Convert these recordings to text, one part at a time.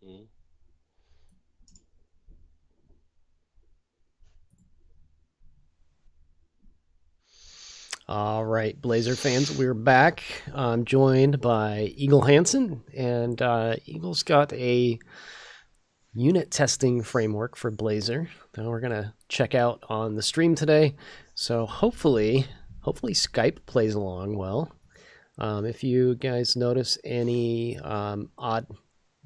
Mm. All right, Blazor fans, we're back. I'm joined by Egil Hansen, and Eagle's got a unit testing framework for Blazor that we're gonna check out on the stream today. So hopefully Skype plays along well. If you guys notice any odd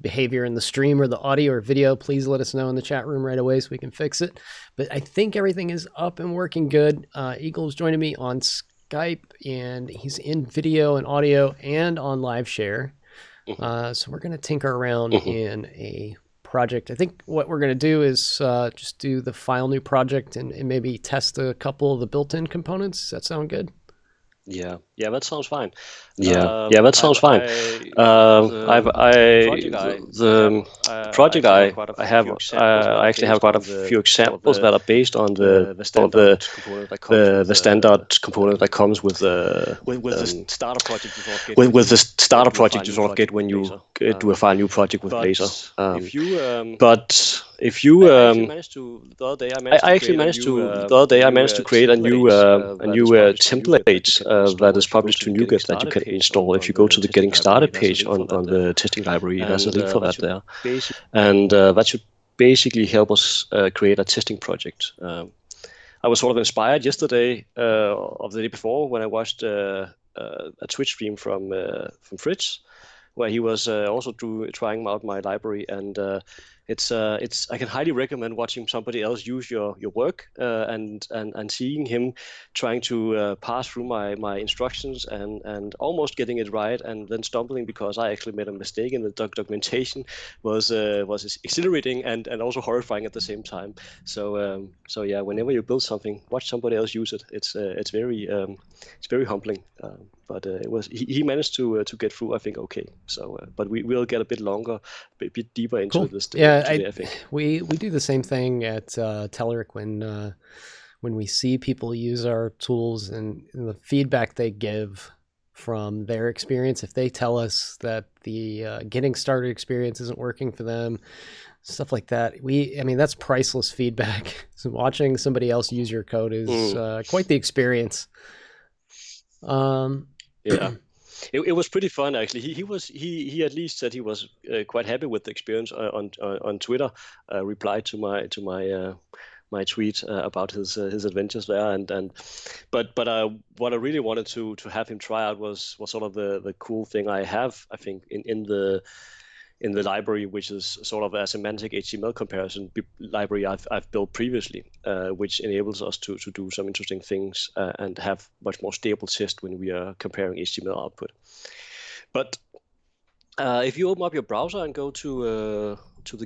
behavior in the stream or the audio or video, please let us know in the chat room right away so we can fix it. But I think everything is up and working good. Eagle's joining me on Skype, and he's in video and audio and on live share. So we're going to tinker around in a project. I think what we're going to do is just do the file new project and maybe test a couple of the built-in components. Does that sound good? Yeah, that sounds fine. That sounds fine. The project I have, I actually have quite a few examples that are based on the standard component that comes with the starter project you sort of get when you do a file new project with Blazor. But if you, I actually managed to the other day I managed to create a new template that is published to NuGet that you can install. If you go to the Getting Started page on the testing library, there's a link for that there, and that should basically help us create a testing project. I was sort of inspired yesterday of the day before when I watched a Twitch stream from Fritz, where he was also trying out my library, and it's I can highly recommend watching somebody else use your work and seeing him trying to pass through my instructions and almost getting it right, and then stumbling because I actually made a mistake in the documentation was exhilarating and also horrifying at the same time. So yeah, whenever you build something, watch somebody else use it. It's very humbling. But it was he managed to get through, I think, okay. So but we will get a bit bit deeper into this today, I think. We do the same thing at Telerik when we see people use our tools and the feedback they give from their experience. If they tell us that the getting started experience isn't working for them, stuff like that, I mean, that's priceless feedback. So watching somebody else use your code is quite the experience. Yeah. It was pretty fun, actually. He at least said he was quite happy with the experience on Twitter. Replied to my tweet about his adventures there, but what I really wanted to have him try out was sort of the cool thing I have, I think, in the library, which is sort of a semantic HTML comparison library I've built previously, which enables us to do some interesting things and have much more stable test when we are comparing HTML output. But if you open up your browser and go to the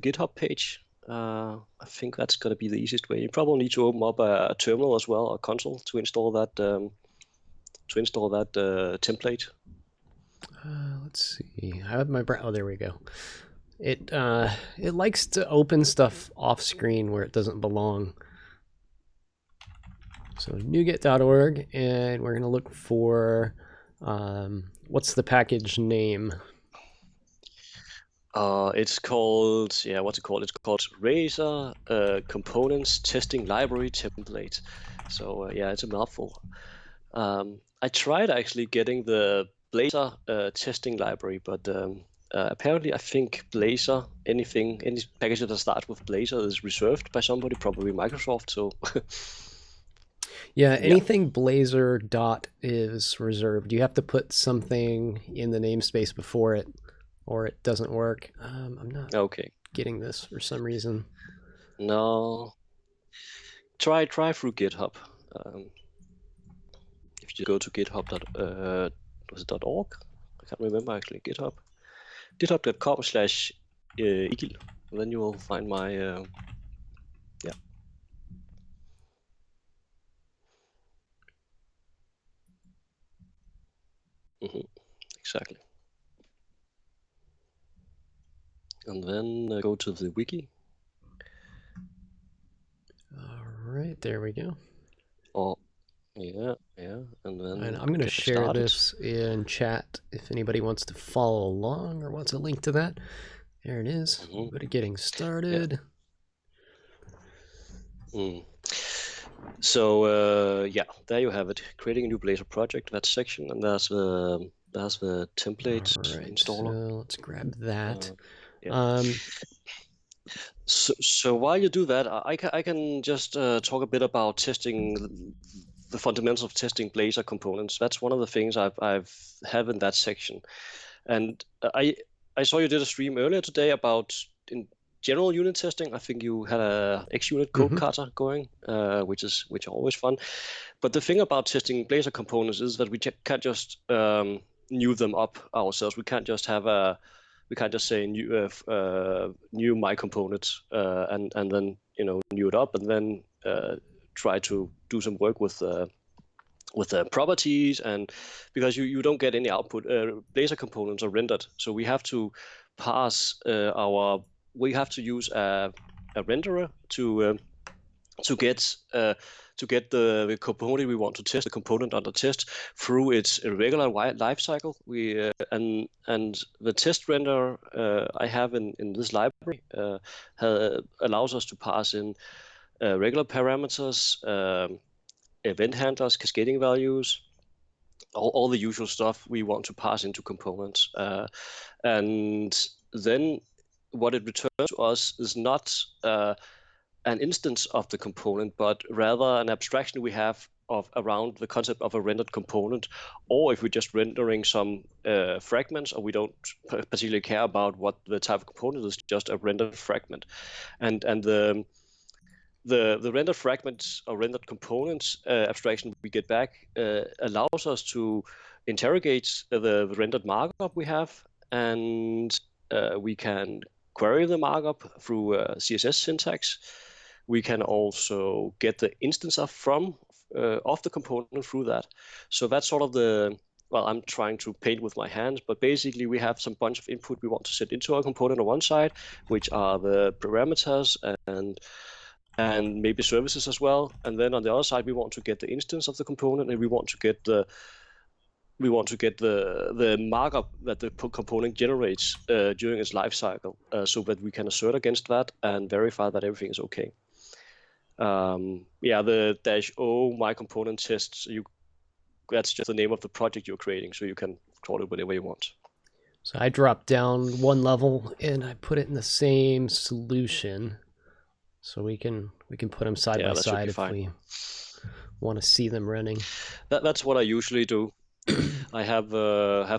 GitHub page, I think that's going to be the easiest way. You probably need to open up a terminal as well, a console, to install that template. Let's see. I have my oh, there we go. It likes to open stuff off screen where it doesn't belong. So NuGet.org, and we're gonna look for what's the package name? It's called, what's it called? It's called Blazor Components Testing Library Template. So yeah, it's a mouthful. I tried actually getting the Blazor testing library, but apparently I think Blazor, any package that starts with Blazor is reserved by somebody, probably Microsoft. So yeah, anything Blazor dot is reserved. You have to put something in the namespace before it, or it doesn't work. I'm not getting this for some reason. No. Try through GitHub. If you go to github.org, I can't remember actually. github.com/Egil, and then you will find my yeah. Exactly. And then go to the wiki. All right, there we go. Oh, yeah, and then. And I'm going to share this in chat if anybody wants to follow along or wants a link to that. There it is. Go to getting started. So there you have it. Creating a new Blazor project, that section, and there's the template installer. So let's grab that. So while you do that, I can just talk a bit about testing the fundamentals of testing Blazor components. That's one of the things I've have in that section. And I saw you did a stream earlier today about in general unit testing. I think you had a XUnit code kata going, which are always fun. But the thing about testing Blazor components is that we can't just new them up ourselves. We can't just say new my component and then new it up and then try to do some work with the properties, and because you don't get any output. Blazor components are rendered, so we have to pass we have to use a renderer to get the component we want to test, the component under test, through its regular lifecycle. And the test renderer I have in this library allows us to pass in regular parameters, event handlers, cascading values, all the usual stuff we want to pass into components. And then what it returns to us is not an instance of the component, but rather an abstraction we have around the concept of a rendered component, or if we're just rendering some fragments, or we don't particularly care about what the type of component is, just a rendered fragment. And the rendered fragments or rendered components abstraction we get back allows us to interrogate the rendered markup we have, and we can query the markup through CSS syntax. We can also get the instance of the component through that. So that's sort of I'm trying to paint with my hands, but basically we have some bunch of input we want to set into our component on one side, which are the parameters and maybe services as well. And then on the other side, we want to get the instance of the component, and we want to get the markup that the component generates during its life cycle, so that we can assert against that and verify that everything is okay. The -o my component tests, that's just the name of the project you're creating, so you can call it whatever you want. So I dropped down one level and I put it in the same solution, so we can put them side by side if we want to see them running. That's what I usually do. I have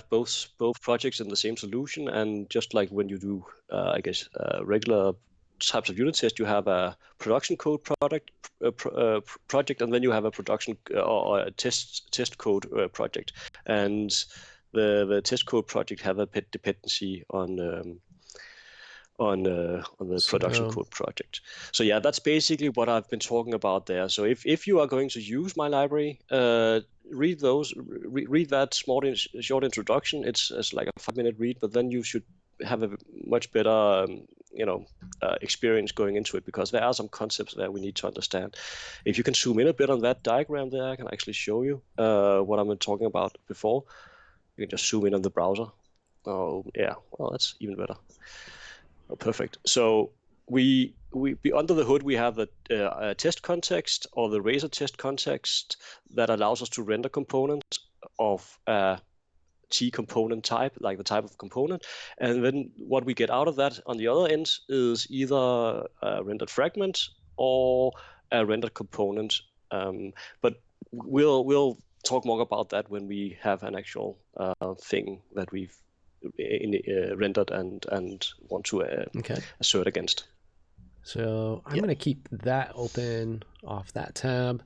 both projects in the same solution, and just like when you do regular types of unit test, you have a production code project, and then you have a production or a test code project, and the test code project have a dependency on the production code project. So yeah, that's basically what I've been talking about there. So if you are going to use my library, read that short introduction. It's like a 5-minute read, but then you should have a much better experience going into it, because there are some concepts there we need to understand. If you can zoom in a bit on that diagram there, I can actually show you what I've been talking about before. You can just zoom in on the browser. Oh yeah, well, that's even better. Oh, perfect. So we under the hood, we have a test context, or the Razor test context, that allows us to render components of a T component type, like the type of component. And then what we get out of that on the other end is either a rendered fragment or a rendered component. But we'll talk more about that when we have an actual thing that we've rendered and want to assert against. So I'm going to keep that open off that tab.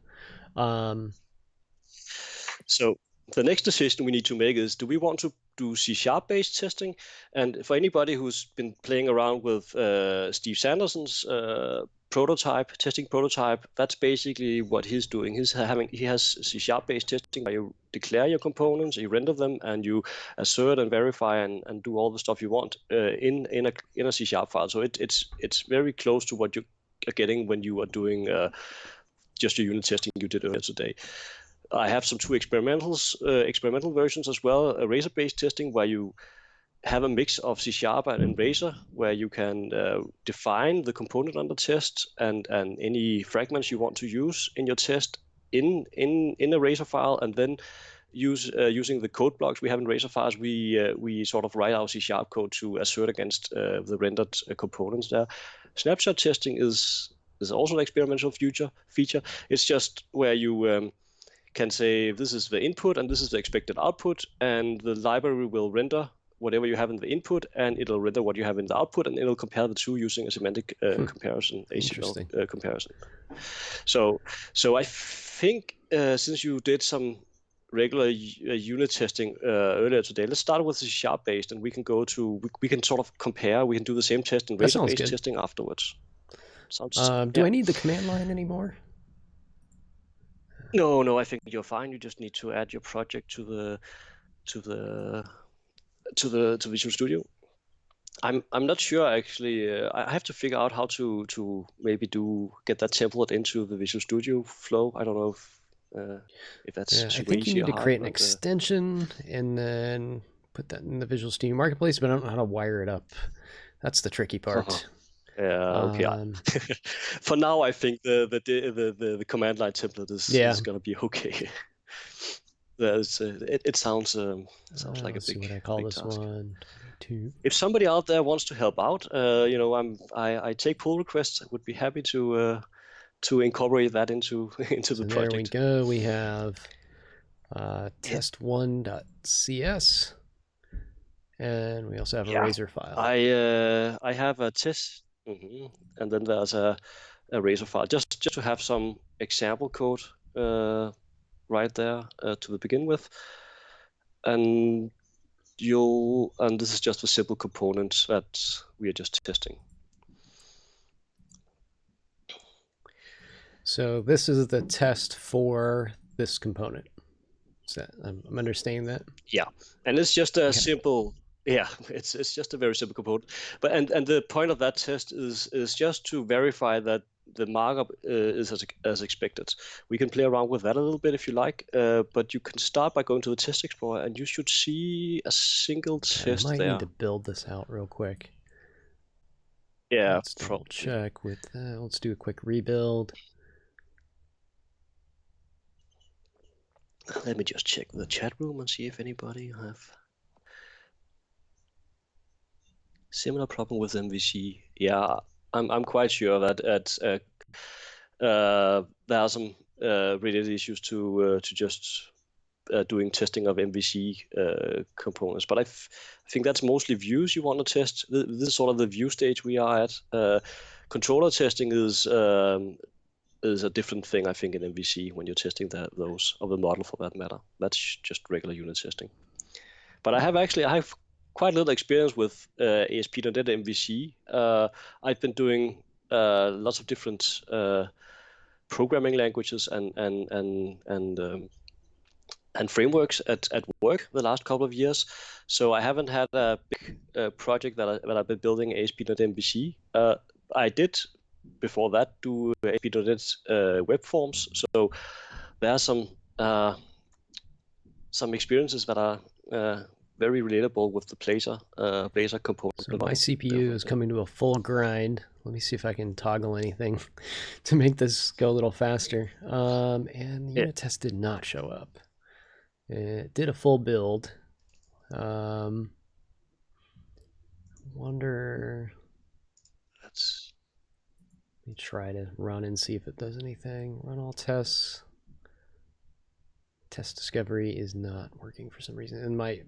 So the next decision we need to make is, do we want to do C#-based testing? And for anybody who's been playing around with Steve Sanderson's testing prototype, that's basically what he's doing. He has C#-based testing where you declare your components, you render them, and you assert and verify and do all the stuff you want in a C# file. So it's very close to what you are getting when you are doing just your unit testing you did earlier today. I have some two experimental versions as well, a Razor-based testing where you have a mix of C# and Blazor, where you can define the component under test and any fragments you want to use in your test in a Razor file, and then using the code blocks we have in Razor files, we sort of write our C# code to assert against the rendered components there. Snapshot testing is also an experimental feature. It's just where you can say this is the input and this is the expected output, and the library will render whatever you have in the input, and it'll render what you have in the output, and it'll compare the two using a semantic comparison, HTML comparison. So I think since you did some regular unit testing earlier today, let's start with the C# based, and we can go to we can sort of compare. We can do the same test in Razor based testing afterwards. Do I need the command line anymore? No, I think you're fine. You just need to add your project to the Visual Studio. I'm not sure actually. I have to figure out how to maybe get that template into the Visual Studio flow. I don't know if that's I think you need to create an extension and then put that in the Visual Studio Marketplace, but I don't know how to wire it up. That's the tricky part. Okay. For now, I think the command line template is going to be okay. It sounds like a big. Let's see what I call this task. 1, 2. If somebody out there wants to help out, I take pull requests. I would be happy to incorporate that into the project. There we go. We have test1.cs, and we also have a Razor file. I have a test, and then there's a Razor file just to have some example code right there to begin with, and this is just the simple components that we are just testing. So this is the test for this component. Is that, I'm understanding that? Yeah, and it's just a simple. Yeah, it's just a very simple component. But and the point of that test is just to verify that the markup is as expected. We can play around with that a little bit if you like, but you can start by going to the Test Explorer, and you should see a single test there. I might need to build this out real quick. Yeah, let's double check with that. Let's do a quick rebuild. Let me just check the chat room and see if anybody have similar problem with MVC. Yeah, I'm quite sure that there are some related issues to just doing testing of MVC components. But I think that's mostly views you want to test. This is sort of the view stage we are at. Controller testing is a different thing, I think, in MVC when you're testing those of the model for that matter. That's just regular unit testing. But I have quite a little experience with ASP.NET MVC. I've been doing lots of different programming languages and frameworks at work the last couple of years. So I haven't had a big project that I've been building ASP.NET MVC. I did before that do ASP.NET web forms. So there are some experiences that are very relatable with the Blazor component. So my CPU is coming to a full grind. Let me see if I can toggle anything to make this go a little faster. And the unit test did not show up. It did a full build. Wonder. Let me try to run and see if it does anything. Run all tests. Test discovery is not working for some reason. And my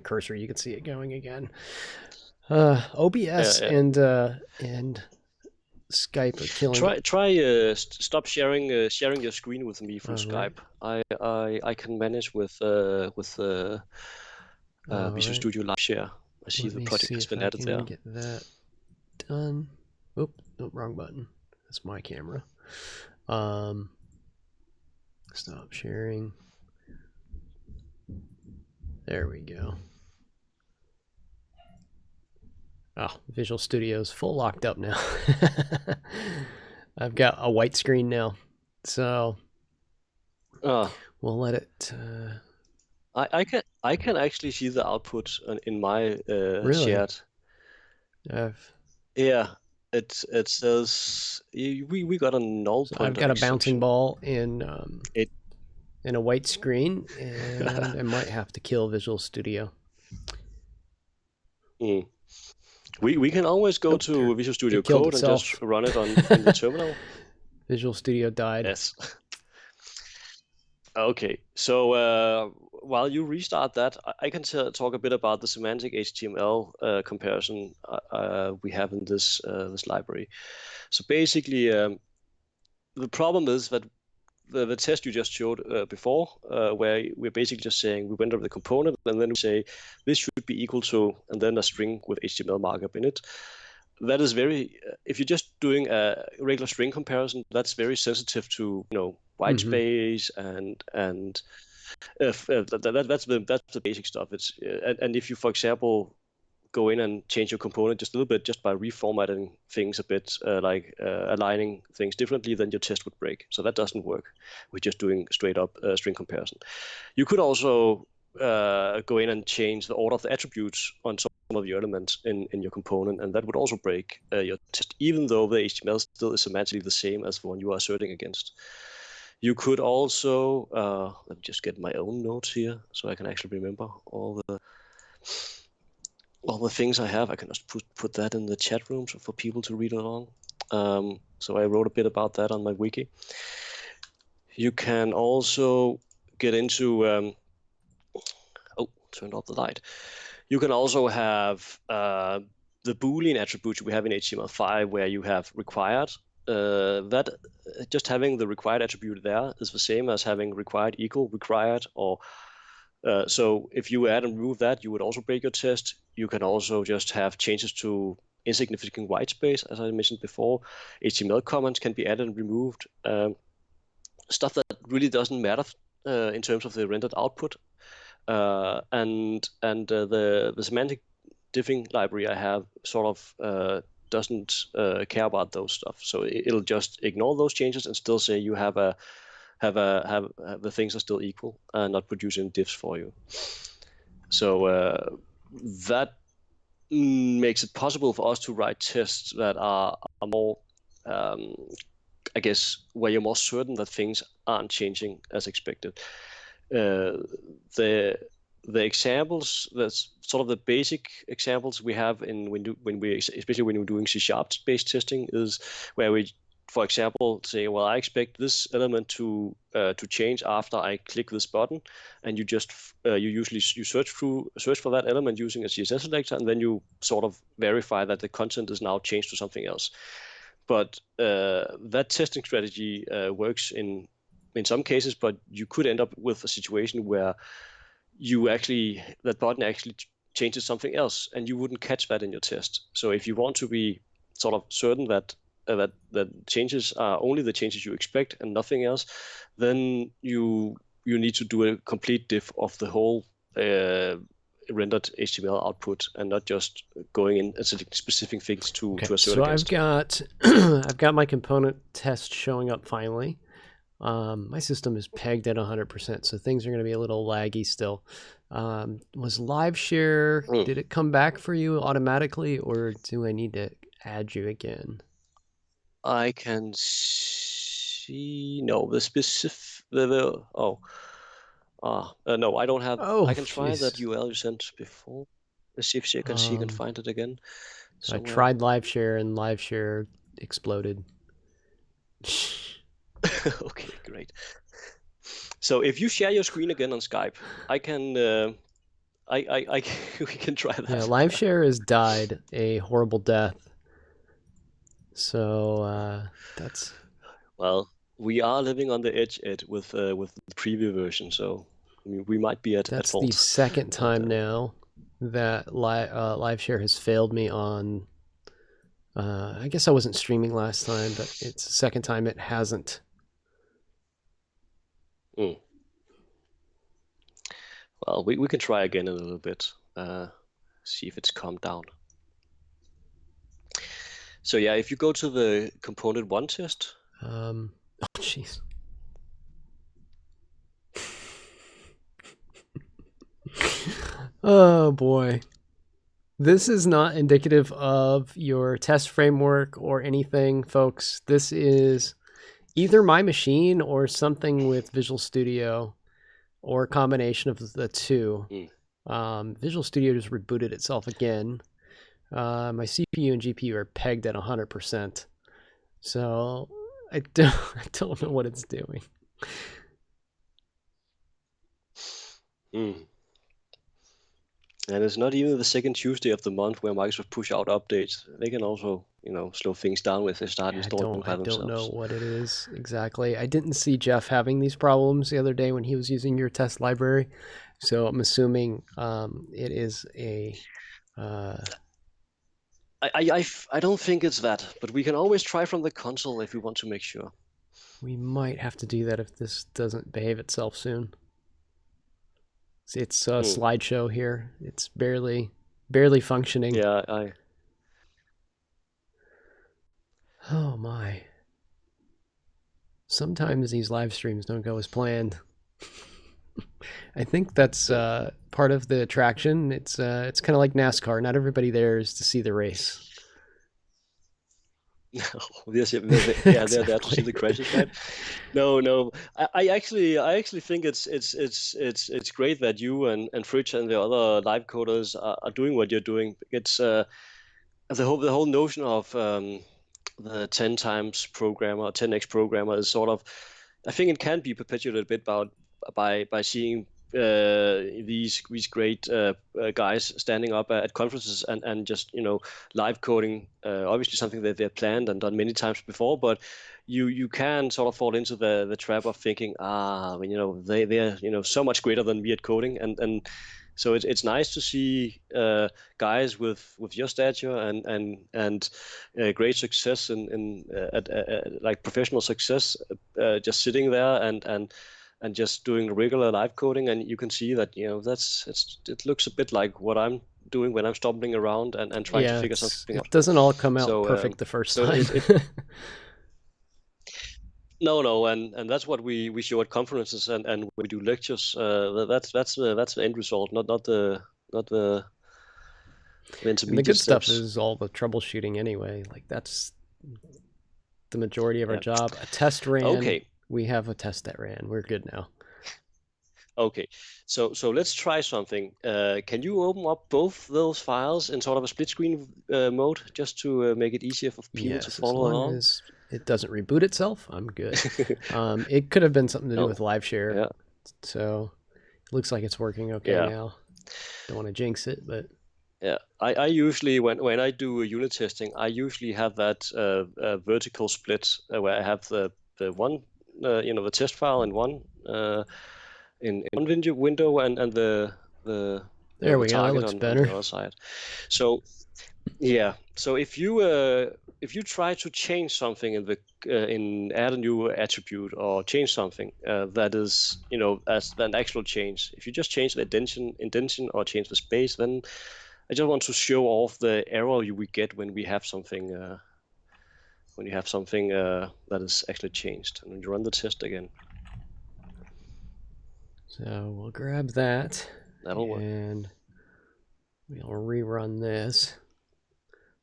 cursor, you can see it going again. OBS and Skype are killing. Try stop sharing your screen with me from Skype. I can manage with Visual Studio Live Share. I see the project has been added there. Get that done. Oop, no, wrong button. That's my camera. Stop sharing. There we go. Oh, Visual Studio's full locked up now. I've got a white screen now, so we'll let it. I can actually see the output in my Really? shared. Yeah, it says we got a null So pointer I've got a exception. bouncing ball in a white screen, and I might have to kill Visual Studio. We can always go to Visual Studio Code and just run it in the terminal. Visual Studio died. Yes. Okay, so while you restart that, I can talk a bit about the semantic HTML comparison we have in this library. So basically, the problem is that the test you just showed before, where we're basically just saying we went over the component and then we say this should be equal to, and then a string with HTML markup in it. That is very, if you're just doing a regular string comparison, that's very sensitive to white space and that's the basic stuff. It's and if you, for example, go in and change your component just a little bit, just by reformatting things a bit, like aligning things differently, then your test would break. So that doesn't work. We're just doing straight up string comparison. You could also go in and change the order of the attributes on some of your elements in your component, and that would also break your test, even though the HTML still is semantically the same as the one you are asserting against. You could also, let me just get my own notes here so I can actually remember all the things I have. I can just put that in the chat room for people to read along. So I wrote a bit about that on my wiki. You can also get into, turned off the light. You can also have the Boolean attributes we have in HTML5 where you have required. That just having the required attribute there is the same as having required equal required, or so if you add and remove that, you would also break your test. You can also just have changes to insignificant white space, as I mentioned before. HTML comments can be added and removed. Stuff that really doesn't matter in terms of the rendered output. And the semantic diffing library I have sort of doesn't care about those stuff. So it'll just ignore those changes and still say you have the things are still equal and not producing diffs for you. So that makes it possible for us to write tests that are more, I guess, where you're more certain that things aren't changing as expected. The examples, that's sort of the basic examples we have especially when we're doing C# based testing, is where we, for example, say, well, I expect this element to change after I click this button, and you just you search for that element using a CSS selector, and then you sort of verify that the content is now changed to something else. But that testing strategy works in some cases, but you could end up with a situation where that button actually changes something else, and you wouldn't catch that in your test. So if you want to be sort of certain that changes are only the changes you expect and nothing else, then you need to do a complete diff of the whole rendered HTML output, and not just going in and selecting specific things to assert so against. I've got my component test showing up finally. My system is pegged at 100%, so things are going to be a little laggy still. Was live share, did it come back for you automatically, or do I need to add you again? I can see, no, the specific, no, I don't have, I can try that URL you sent before. Let's see if I can find it again. So I tried live share and live share exploded. Okay, great. So if you share your screen again on Skype, I can, we can try that. Yeah, live share has died a horrible death. So that's. Well, we are living on the edge with the preview version, so I mean, we might be at fault. That's the second time now that live share has failed me on. I guess I wasn't streaming last time, but it's the second time it hasn't. Well, we can try again in a little bit, see if it's calmed down. So yeah, if you go to the component 1 test. Oh, jeez. Oh boy. This is not indicative of your test framework or anything, folks. This is either my machine or something with Visual Studio, or a combination of the two. Visual Studio just rebooted itself again. My CPU and GPU are pegged at 100%. So I don't know what it's doing. And it's not even the second Tuesday of the month where Microsoft push out updates. They can also, slow things down if they start installing by themselves. I don't know what it is exactly. I didn't see Jeff having these problems the other day when he was using your test library. So I'm assuming it is a... I don't think it's that, but we can always try from the console if we want to make sure. We might have to do that if this doesn't behave itself soon. It's a slideshow here. It's barely functioning. Yeah, Oh my. Sometimes these live streams don't go as planned. I think that's part of the attraction. It's kind of like NASCAR. Not everybody there is to see the race. Yes, yeah, they're there to see the crashes, right? No. I actually think it's great that you and Fritz and the other live coders are doing what you're doing. It's the whole notion of the 10 times programmer, 10x programmer is sort of, I think it can be perpetuated a bit by seeing these great guys standing up at conferences and just live coding, obviously something that they've planned and done many times before, but you can sort of fall into the trap of thinking they're so much greater than me at coding, and so it's nice to see guys with your stature and great success at like professional success, just sitting there and just doing regular live coding, and you can see that it looks a bit like what I'm doing when I'm stumbling around and trying to figure something out. It doesn't all come out perfect the first time. No, and that's what we show at conferences and we do lectures. That's the end result, not the intermediate and the good steps. stuff is all the troubleshooting anyway. Like that's the majority of our job. A test ran. Okay. We have a test that ran. We're good now. Okay, so let's try something. Can you open up both those files in sort of a split screen mode, just to make it easier for people to follow along? As it doesn't reboot itself, I'm good. It could have been something to do with live share. Yeah. So it looks like it's working okay now. Don't want to jinx it, but yeah, I usually when I do unit testing, I usually have that vertical split where I have the one the test file in one in one window and the there we go. That looks better on the other side. So yeah, so if you try to change something in the add a new attribute or change something that is as an actual change, if you just change the indentation or change the space, then I just want to show off the error you would get when we have something that is actually changed, and when you run the test again. So we'll grab that. That'll work. And we'll rerun this.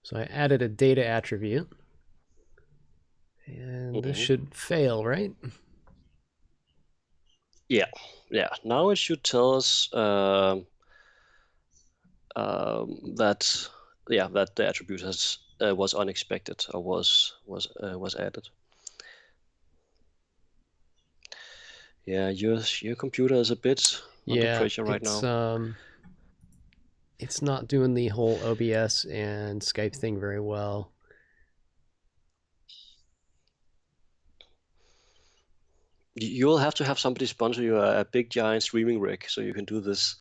So I added a data attribute. And this should fail, right? Yeah. Now it should tell us that the attribute was unexpected or was added. Yeah, your computer is a bit under pressure right now. It's not doing the whole OBS and Skype thing very well. You'll have to have somebody sponsor you a big giant streaming rig so you can do this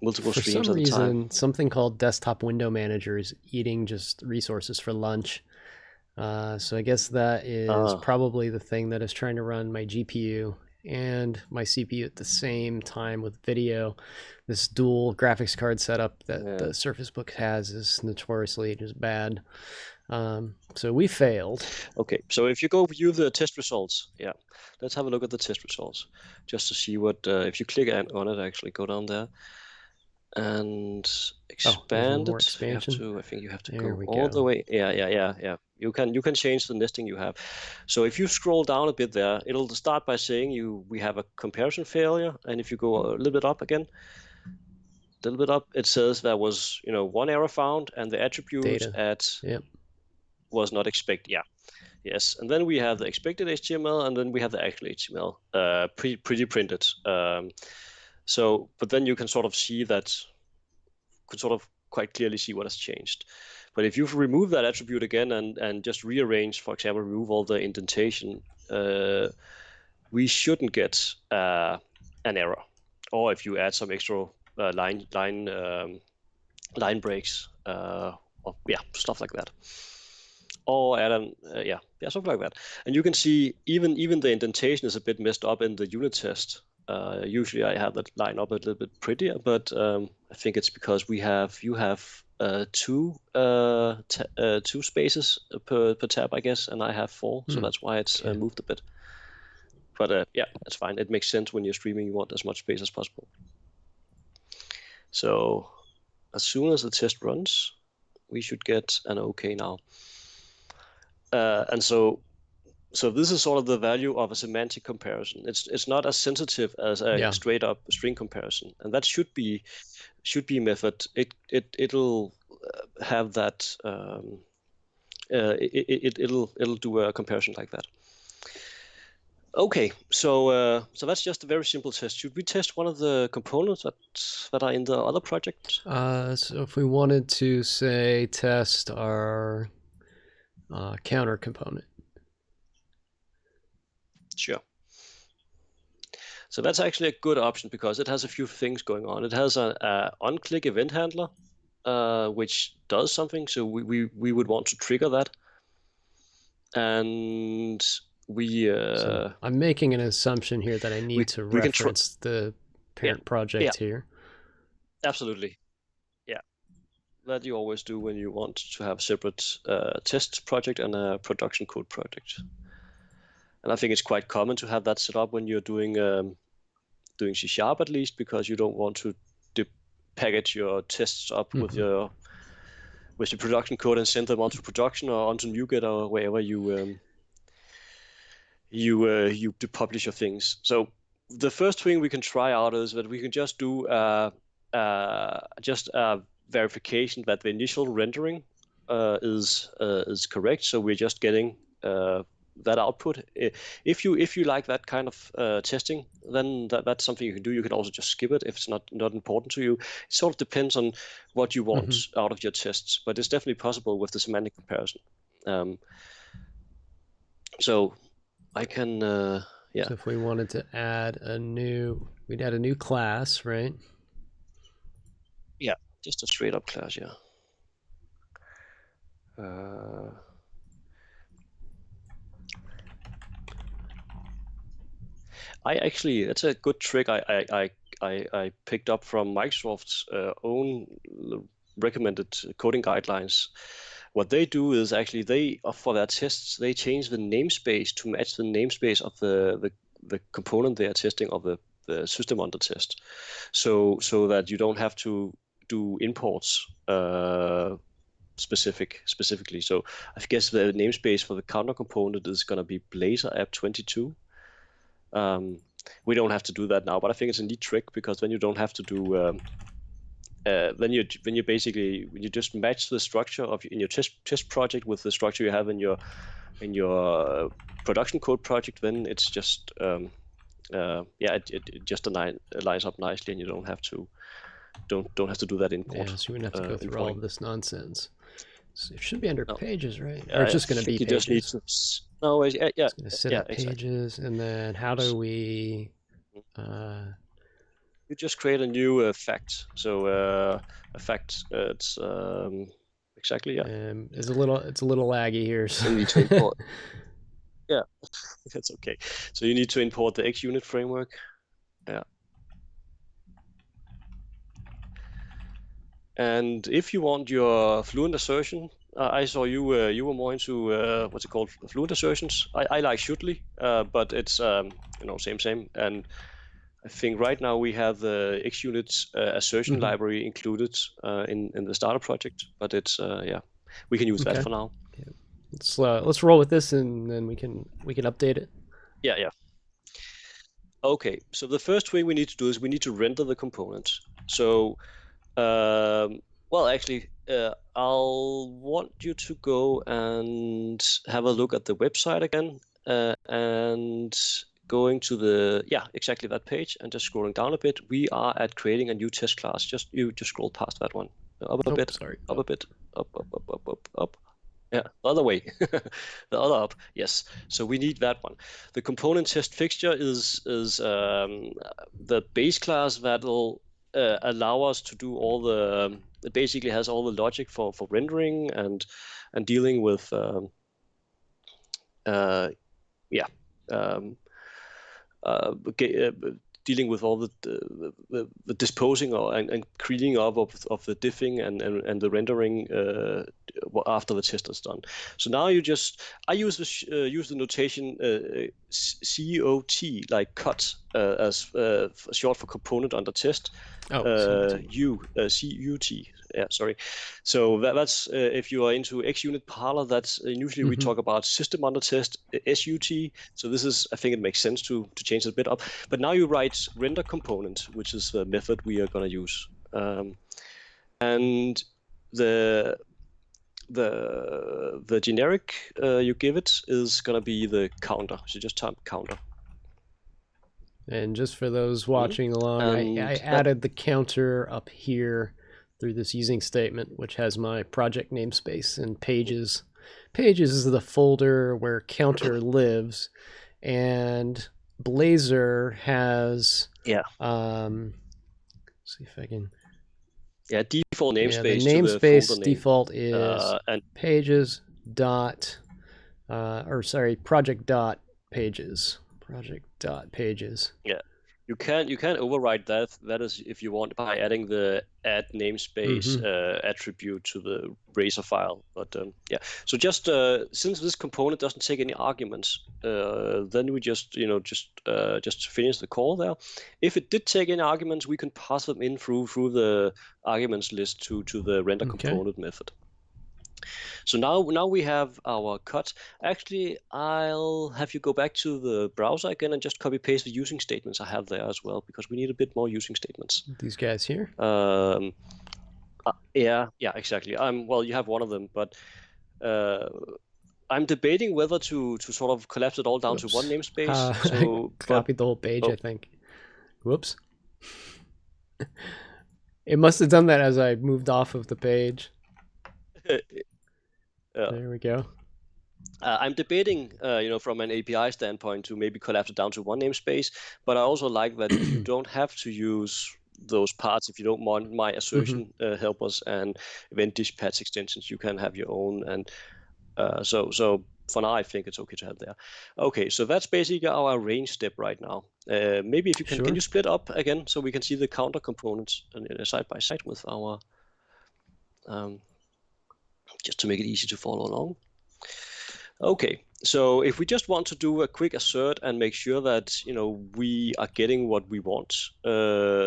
multiple streams at a time. For some reason, something called Desktop Window Manager is eating just resources for lunch. So I guess that is probably the thing that is trying to run my GPU and my CPU at the same time with video. This dual graphics card setup that the Surface Book has is notoriously just bad. So we failed. Okay, so if you go view the test results, let's have a look at the test results just to see what, if you click on it, actually go down there. and expand it. Expansion. I think you have to go all the way. Yeah. You can change the nesting you have. So if you scroll down a bit there, it'll start by saying we have a comparison failure, and if you go a little bit up again, it says there was one error found, and the attribute was not expected. Yeah. Yes, and then we have the expected HTML, and then we have the actual HTML pre-printed. But then you can sort of see that, quite clearly see what has changed. But if you remove that attribute again and just rearrange, for example, remove all the indentation, we shouldn't get an error. Or if you add some extra line breaks, stuff like that. Or add something like that. And you can see even the indentation is a bit messed up in the unit test. Usually I have that line up a little bit prettier, but I think it's because you have two spaces per tab, I guess, and I have 4, so that's why it's moved a bit. But that's fine. It makes sense when you're streaming. You want as much space as possible. So as soon as the test runs, we should get an OK now. And so this is sort of the value of a semantic comparison. It's not as sensitive as a straight up string comparison, and that should be method. It'll have that. It'll do a comparison like that. Okay, so that's just a very simple test. Should we test one of the components that are in the other project? So if we wanted to say test our counter component. Sure. So that's actually a good option because it has a few things going on. It has an on-click event handler, which does something. So we would want to trigger that. And so I'm making an assumption here that I need to reference the parent project here. Absolutely. Yeah. That you always do when you want to have a separate test project and a production code project. And I think it's quite common to have that set up when you're doing C# at least, because you don't want to package your tests up with your production code and send them onto production or onto NuGet or wherever you publish your things. So the first thing we can try out is that we can just do just a verification that the initial rendering is correct. So we're just getting that output. If you like that kind of testing, then that's something you can do. You can also just skip it if it's not important to you. It sort of depends on what you want out of your tests, but it's definitely possible with the semantic comparison. So I can So if we wanted to add we'd add a new class, right? Yeah, just a straight up class, yeah. It's a good trick I picked up from Microsoft's own recommended coding guidelines. What they do is actually for their tests, they change the namespace to match the namespace of the component they are testing of the system under test, so that you don't have to do imports specifically. So I guess the namespace for the counter component is going to be Blazor app 22. We don't have to do that now, but I think it's a neat trick because then you don't have to do. When you just match the structure in your test project with the structure you have in your production code project, then it's just it just lines up nicely, and you don't have to do that import. Yeah, so you wouldn't have to go through all of this nonsense. So it should be under pages, right? Or it's just going to be pages. You just need to. No, it's going to sit at pages, and then how do we? You just create a new fact. So a fact, it's exactly it's a little laggy here. So. You need to import. Yeah, that's okay. So you need to import the XUnit framework. Yeah. And if you want your fluent assertion, I saw you were more into what's it called, fluent assertions. I like shouldly, but it's same. And I think right now we have the XUnit assertion library included in the starter project, but it's we can use that for now. Okay. Let's roll with this, and then we can update it. Yeah. Okay, so the first thing we need to do is we need to render the component. So, well, actually, I'll want you to go and have a look at the website again, and going to exactly that page, and just scrolling down a bit. We are at creating a new test class. You just scroll past that one. Up a bit. Sorry. Up a bit. Up. Yeah, the other way. The other up. Yes. So we need that one. The component test fixture is the base class that'll allow us to do all the. It basically has all the logic for rendering and dealing with dealing with all the disposing and cleaning up of the diffing and the rendering after the test is done. So now I use the notation COT, like cut, as short for component under test. CUT. Yeah, sorry. So that's if you are into XUnit parlor, that's usually we talk about system under test, SUT. So this is, I think it makes sense to change it a bit up. But now you write render component, which is the method we are going to use, and the generic you give it is going to be the counter. So just type counter. And just for those watching along, I added the counter up here through this using statement, which has my project namespace, and pages. Pages is the folder where counter lives, and Blazor has see if I can. Yeah, default namespace. The namespace default is pages dot project dot pages. Project dot pages. Yeah, you can override that. That is if you want, by adding the add namespace attribute to the Blazor file. But so just since this component doesn't take any arguments, then we just finish the call there. If it did take any arguments, we can pass them in through the arguments list to the render component method. So now we have our cut. Actually, I'll have you go back to the browser again and just copy paste the using statements I have there as well, because we need a bit more using statements. These guys here? Yeah, exactly. Well, you have one of them, but I'm debating whether to sort of collapse it all down to one namespace. So copied the whole page, I think. Whoops. It must have done that as I moved off of the page. There we go. I'm debating, from an API standpoint, to maybe collapse it down to one namespace. But I also like that you don't have to use those parts if you don't want my assertion helpers and event dispatch extensions. You can have your own, and so for now I think it's okay to have there. Okay, so that's basically our arrange step right now. Maybe if you can you split up again so we can see the counter components side by side with our. Just to make it easy to follow along. Okay, so if we just want to do a quick assert and make sure that we are getting what we want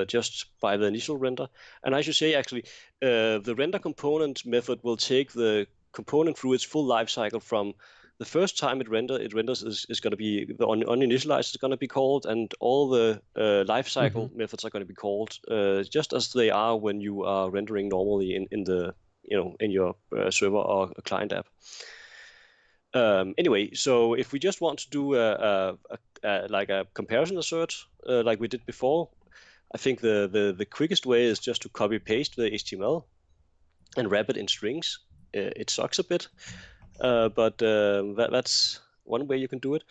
just by the initial render, and I should say actually the render component method will take the component through its full life cycle from the first time it renders is going to be the uninitialized is going to be called, and all the life cycle methods are going to be called just as they are when you are rendering normally in the in your server or a client app. Anyway, so if we just want to do like a comparison assert like we did before, I think the quickest way is just to copy paste the HTML and wrap it in strings. It sucks a bit, but that's one way you can do it.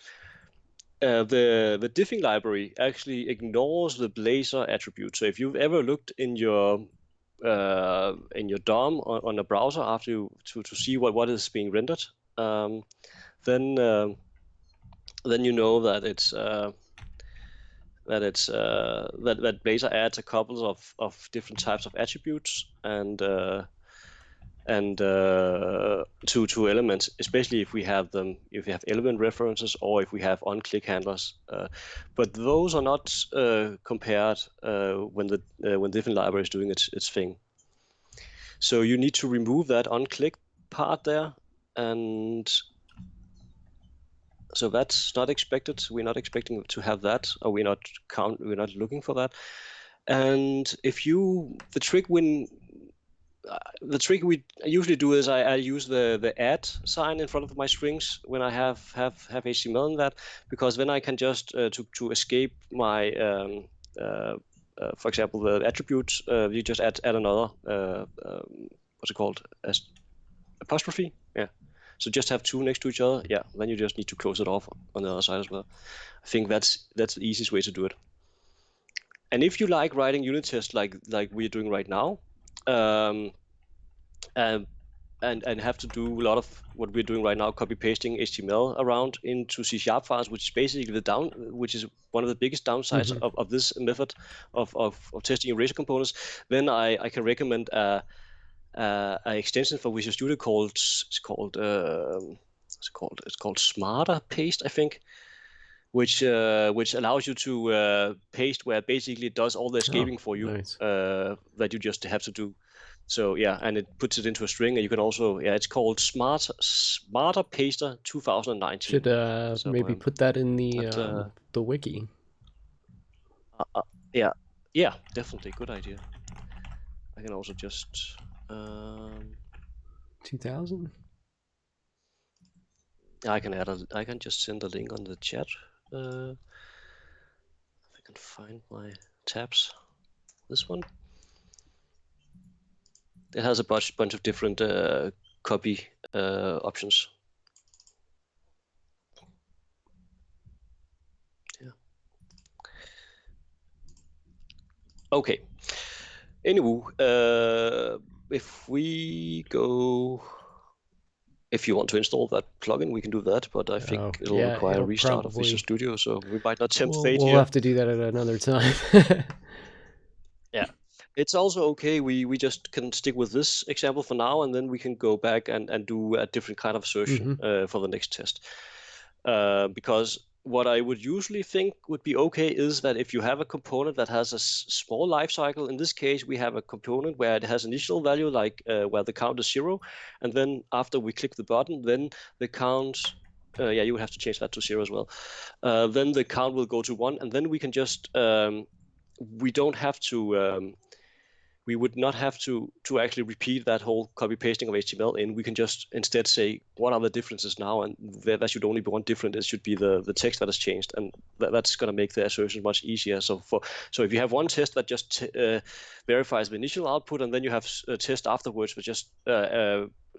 The diffing library actually ignores the Blazor attribute. So if you've ever looked in your DOM on a browser after to see what is being rendered, then you know that it's that Blazor adds a couple of different types of attributes, and to elements, especially if we have them, if we have element references or if we have on-click handlers. But those are not compared when diffing library is doing its thing. So you need to remove that on-click part there, and so that's not expected. We're not expecting to have that, or we're not looking for that. And if you, the trick we usually do is I use the add sign in front of my strings when I have HTML in that, because then I can just to escape my for example the attributes, you just add another what's it called, as apostrophe, yeah. So just have two next to each other, yeah. Then you just need to close it off on the other side as well. I think that's the easiest way to do it. And if you like writing unit tests like we're doing right now, and have to do a lot of what we're doing right now, copy pasting HTML around into C# files, which is basically which is one of the biggest downsides of this method of testing erasure components, then I can recommend an extension for Visual Studio called SmartPaste, I think, which allows you to paste where it basically does all the escaping for you. Nice. That you just have to do. So yeah, and it puts it into a string, and you can also, yeah, it's called SmartPaste 2019. Should so, maybe put that in the wiki. Yeah, definitely, good idea. I can also just 2000. I can just send a link on the chat. If I can find my tabs. This one. It has a bunch of different copy options. Yeah. Okay. Anyway, if we go, if you want to install that plugin, we can do that, but I think it'll require a restart of Visual Studio, so we might not tempt fate here. We'll have to do that at another time. Yeah. It's also okay, we just can stick with this example for now, and then we can go back and do a different kind of assertion for the next test. Because what I would usually think would be okay is that if you have a component that has a small life cycle, in this case we have a component where it has initial value, like where the count is 0, and then after we click the button, then the count, yeah, you would have to change that to 0 as well. Then the count will go to 1, and then we can just, we don't have to, we would not have to actually repeat that whole copy pasting of HTML in. We can just instead say what are the differences now, and there should only be one difference. It should be the text that has changed, and that's going to make the assertion much easier. So if you have one test that just verifies the initial output, and then you have a test afterwards that just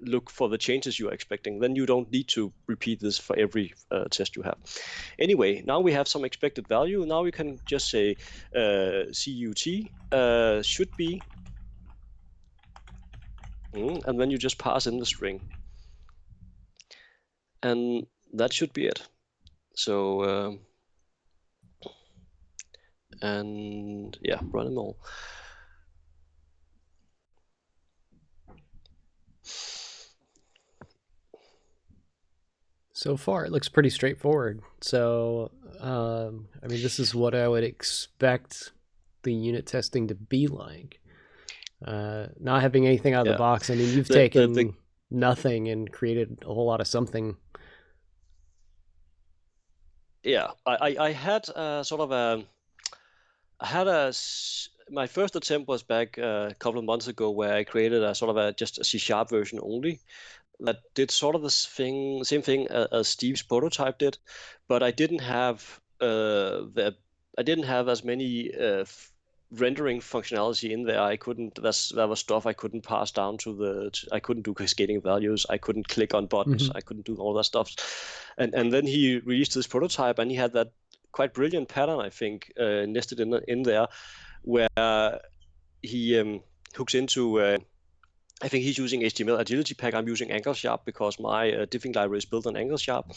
look for the changes you are expecting, then you don't need to repeat this for every test you have. Anyway, now we have some expected value. Now we can just say CUT should be, and then you just pass in the string, and that should be it. So and yeah, run them all. So far, it looks pretty straightforward. So, I mean, this is what I would expect the unit testing to be like. Not having anything out of the box. I mean, you've taken nothing and created a whole lot of something. Yeah, I had sort of a, my first attempt was back a couple of months ago, where I created a sort of just a C# version only that did sort of the same thing as Steve's prototype did, but I didn't have as many rendering functionality in there. I couldn't. That was stuff I couldn't pass down to I couldn't do cascading values. I couldn't click on buttons. I couldn't do all that stuff. And then he released this prototype, and he had that quite brilliant pattern, I think, nested in there, where he hooks into. I think he's using HTML agility pack. I'm using AngleSharp because my diffing library is built on AngleSharp.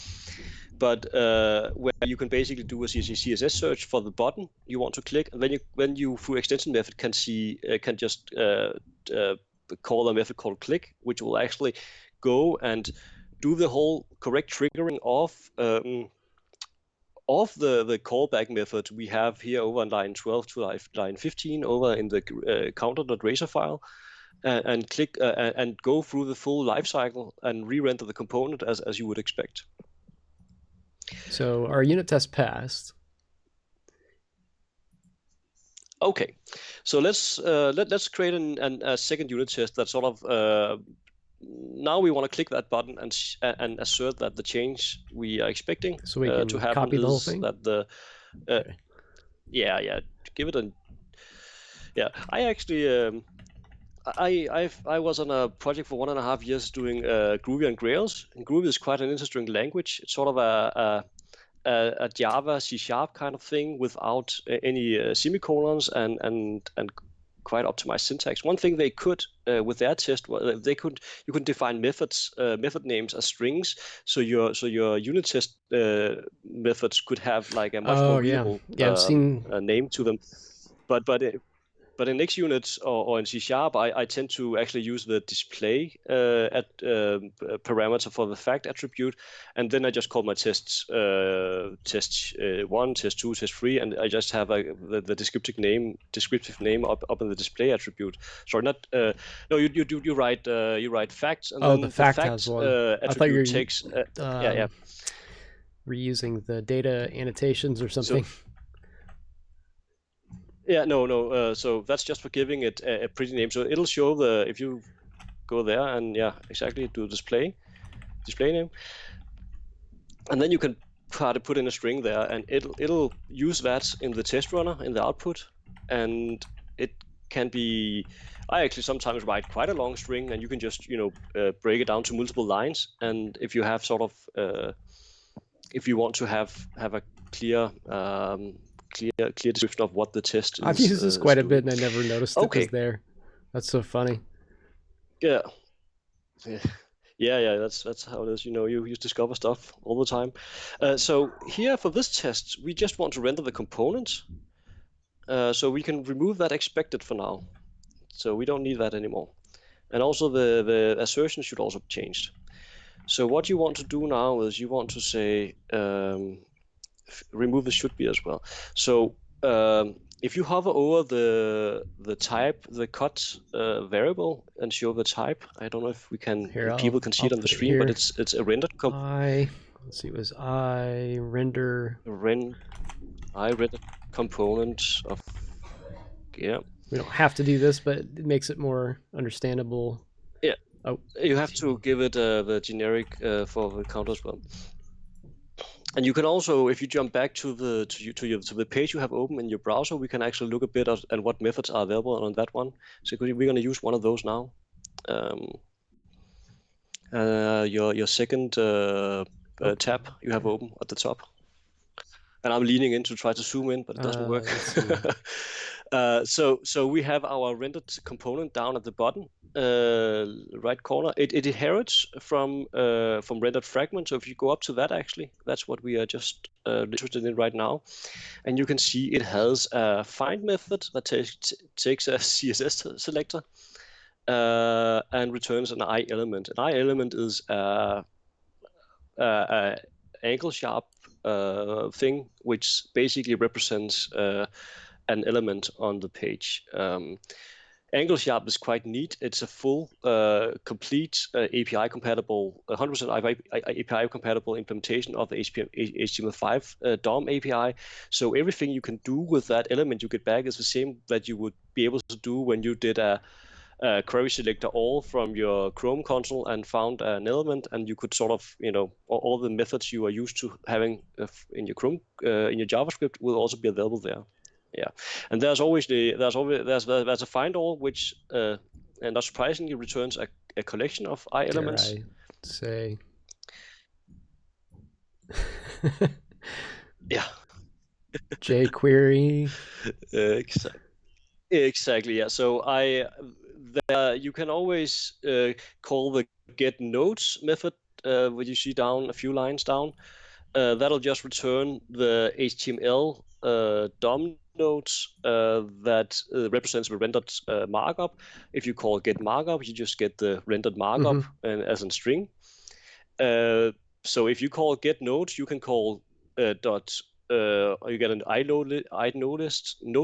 But where you can basically do a CSS search for the button you want to click, and then you through extension method can just call a method called click, which will actually go and do the whole correct triggering of the callback method we have here over on line 12 to line 15 over in the counter.razor file, and click and go through the full lifecycle and re-render the component as you would expect. So our unit test passed. Okay, so let's create a second unit test that sort of now we want to click that button and assert that the change we are expecting so we can to happen copy the whole is thing? that the Okay. yeah, give it a I actually I was on a project for 1.5 years doing Groovy on Grails, and Groovy is quite an interesting language. It's sort of a Java C# kind of thing without any semicolons and quite optimized syntax. One thing they could with their test, you could define method names as strings, so your unit test methods could have like a much more readable I've seen name to them. But in XUnit or in C#, I tend to actually use the display parameter for the fact attribute, and then I just call my tests test 1, test 2, test 3, and I just have the descriptive name up in the display attribute. Sorry, not no. You write facts, and then the fact fact has one. attribute takes reusing the data annotations or something. No. So that's just for giving it a pretty name. So it'll show if you go there and exactly do display name, and then you can try to put in a string there, and it'll use that in the test runner in the output, and it can be. I actually sometimes write quite a long string, and you can just break it down to multiple lines, and if you have sort of if you want to have a clear description of what the test is. I've used this quite a bit, and I never noticed it was there. That's so funny. Yeah. That's how it is. You just discover stuff all the time. So here for this test, we just want to render the component, so we can remove that expected for now. So we don't need that anymore. And also the assertion should also be changed. So what you want to do now is you want to say remove the should be as well. So if you hover over the type, the cut variable, and show the type, I don't know if we can people can see it on the stream, but it's a rendered let's see, it was I render component of We don't have to do this, but it makes it more understandable. Yeah. Oh, you have to give it the generic for the count as well. And you can also, if you jump back to the page you have open in your browser, we can actually look a bit at what methods are available on that one. So we're going to use one of those now. Your second tab you have open at the top. And I'm leaning in to try to zoom in, but it doesn't work. So we have our rendered component down at the bottom right corner. It inherits from rendered fragment. So if you go up to that, actually, that's what we are just interested in right now. And you can see it has a find method that takes a CSS selector and returns an I element. An I element is angle sharp thing, which basically represents an element on the page. Angle sharp is quite neat. It's a full, complete API compatible, 100% API compatible implementation of the HTML5 DOM API. So everything you can do with that element you get back is the same that you would be able to do when you did a query selector all from your Chrome console and found an element, and you could sort of, all the methods you are used to having in your Chrome, in your JavaScript will also be available there. Yeah, and there's a find all, which and not surprisingly returns a collection of I elements. Dare I say? Yeah. jQuery. Exactly. Yeah. So you can always call the get nodes method, what you see down a few lines down. That'll just return the HTML DOM nodes that represents the rendered markup. If you call get markup, you just get the rendered markup and as a string. So if you call get nodes, you can call you get an node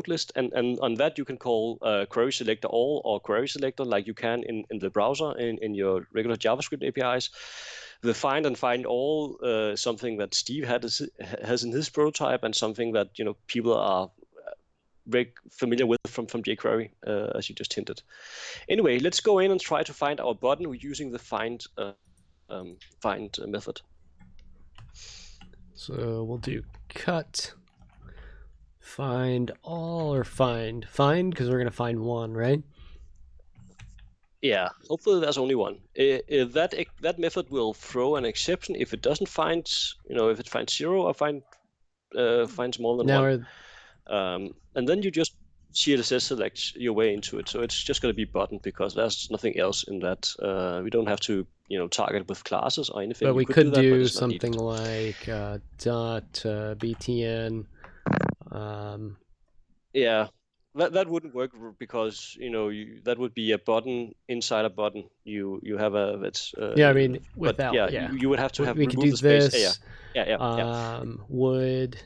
list, and on that you can call query selector all or query selector like you can in the browser in your regular JavaScript APIs. The find and find all something that Steve has in his prototype, and something that people are very familiar with from jQuery, as you just hinted. Anyway, let's go in and try to find our button using the find method. So we'll do cut find all or find because we're going to find one, right? Yeah, hopefully there's only one. That method will throw an exception if it doesn't find, if it finds 0 or finds more than one. And then you just CSS select your way into it. So it's just going to be button because there's nothing else in that. We don't have to, target with classes or anything. But we could do something like .btn. Yeah. That wouldn't work because that would be a button inside a button. You have a I mean without you would have to have we could do the space. This. Would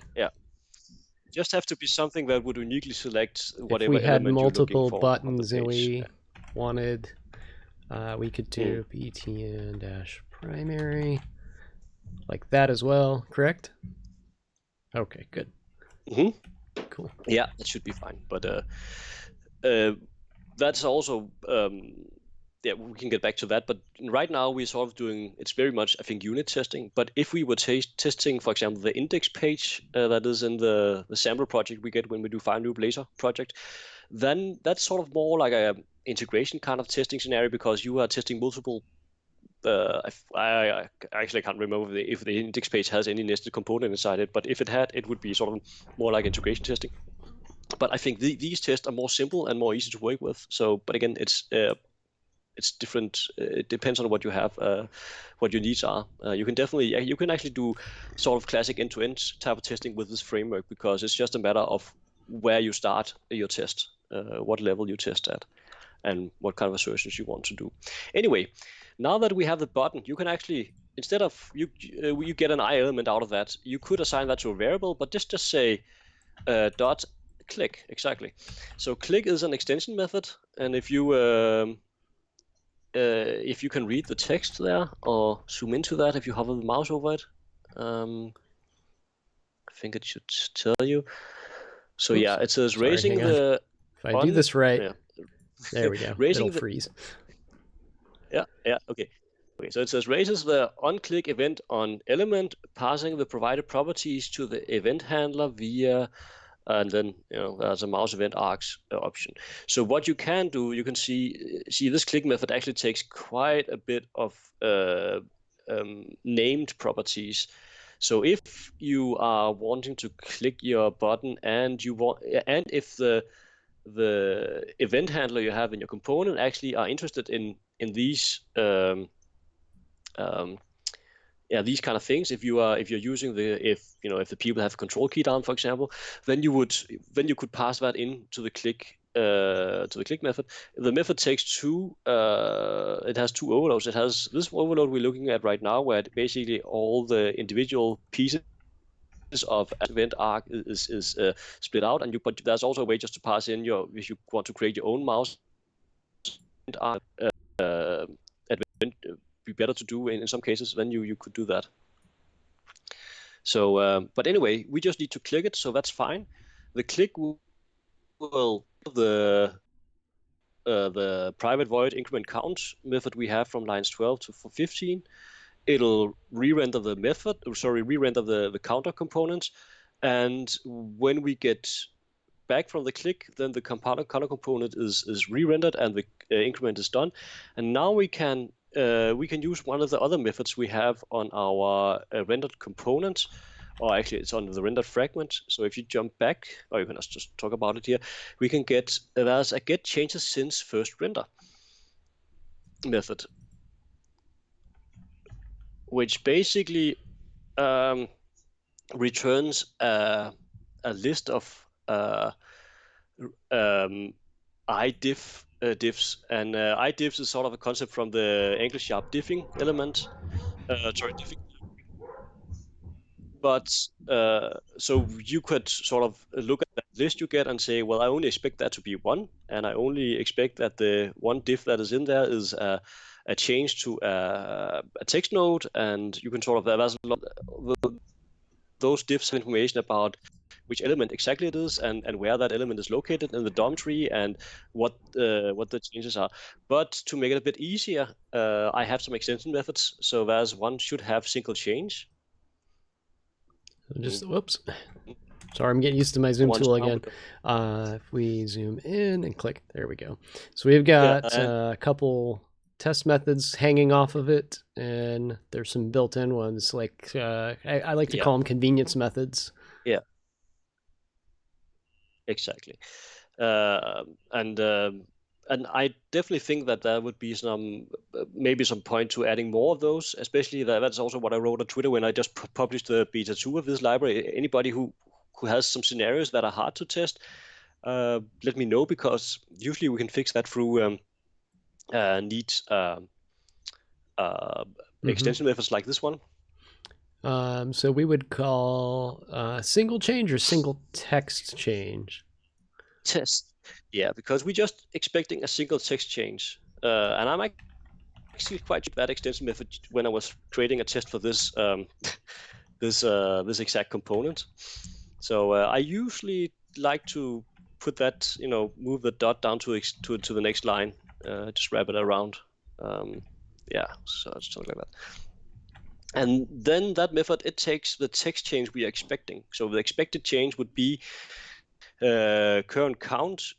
just have to be something that would uniquely select whatever if we had element multiple you're buttons and we wanted we could do btn-primary like that as well, correct? Okay, good. Cool. Yeah, that should be fine. But that's also we can get back to that. But right now we're sort of doing, it's very much, I think, unit testing. But if we were testing, for example, the index page that is in the sample project we get when we do Find New Blazor project, then that's sort of more like a integration kind of testing scenario, because you are testing multiple. I actually can't remember if the index page has any nested component inside it, but if it had, it would be sort of more like integration testing. But I think these tests are more simple and more easy to work with. So, but again, it's different. It depends on what you have, what your needs are. You can actually do sort of classic end-to-end type of testing with this framework, because it's just a matter of where you start your test, what level you test at, and what kind of assertions you want to do. Anyway, now that we have the button, you can actually, instead of you get an I element out of that, you could assign that to a variable, but just say dot click. Exactly. So click is an extension method, and if you can read the text there or zoom into that if you hover the mouse over it, I think it should tell you. So Oops. Yeah, it says raising the. If I do this right, there we go. Raising the freeze. Yeah. Okay. So it says raises the onClick event on element, passing the provided properties to the event handler via. And then there's a mouse event arcs option. So what you can do, you can see this click method actually takes quite a bit of named properties. So if you are wanting to click your button and if the event handler you have in your component actually are interested in these these kind of things. If you're using if the people have a control key down, for example, then you could pass that in to the click method. The method takes it has two overloads. It has this overload we're looking at right now, where basically all the individual pieces of event arc is split out, but there's also a way just to pass in if you want to create your own mouse event arc be better to do in some cases, then you could do that. So, but anyway, we just need to click it, so that's fine. The click will the private void increment count method we have from lines 12 to 15. It'll re-render the the counter component, and when we get back from the click, then the counter component is re-rendered and the increment is done. And now we can use one of the other methods we have on our rendered component, or actually it's on the rendered fragment. So if you jump back, or you can just talk about it here, we can there's a get changes since first render method, which basically returns a a list of diffs, and diffs is sort of a concept from the English sharp diffing element. Diffing. But so you could sort of look at that list you get and say, well, I only expect that to be 1, and I only expect that the one diff that is in there is a change to a text node, and you can sort of there's a lot those diffs have information about which element exactly it is and where that element is located in the DOM tree and what the changes are. But to make it a bit easier, I have some extension methods. So there's one should have single change. Just whoops. Sorry, I'm getting used to my zoom tool again. If we zoom in and click, there we go. So we've got a couple test methods hanging off of it, and there's some built-in ones like I like to call them convenience methods. Yeah. Exactly. And I definitely think that there would be maybe some point to adding more of those, especially that's also what I wrote on Twitter when I just published the beta 2 of this library. Anybody who has some scenarios that are hard to test, let me know, because usually we can fix that through neat extension methods like this one. So we would call single change or single text change? Test. Yeah, because we're just expecting a single text change. And I'm actually quite that extension method when I was creating a test for this this exact component. So I usually like to put that, move the dot down to the next line, just wrap it around. Yeah, so it's something like that. And then that method, it takes the text change we are expecting. So the expected change would be current count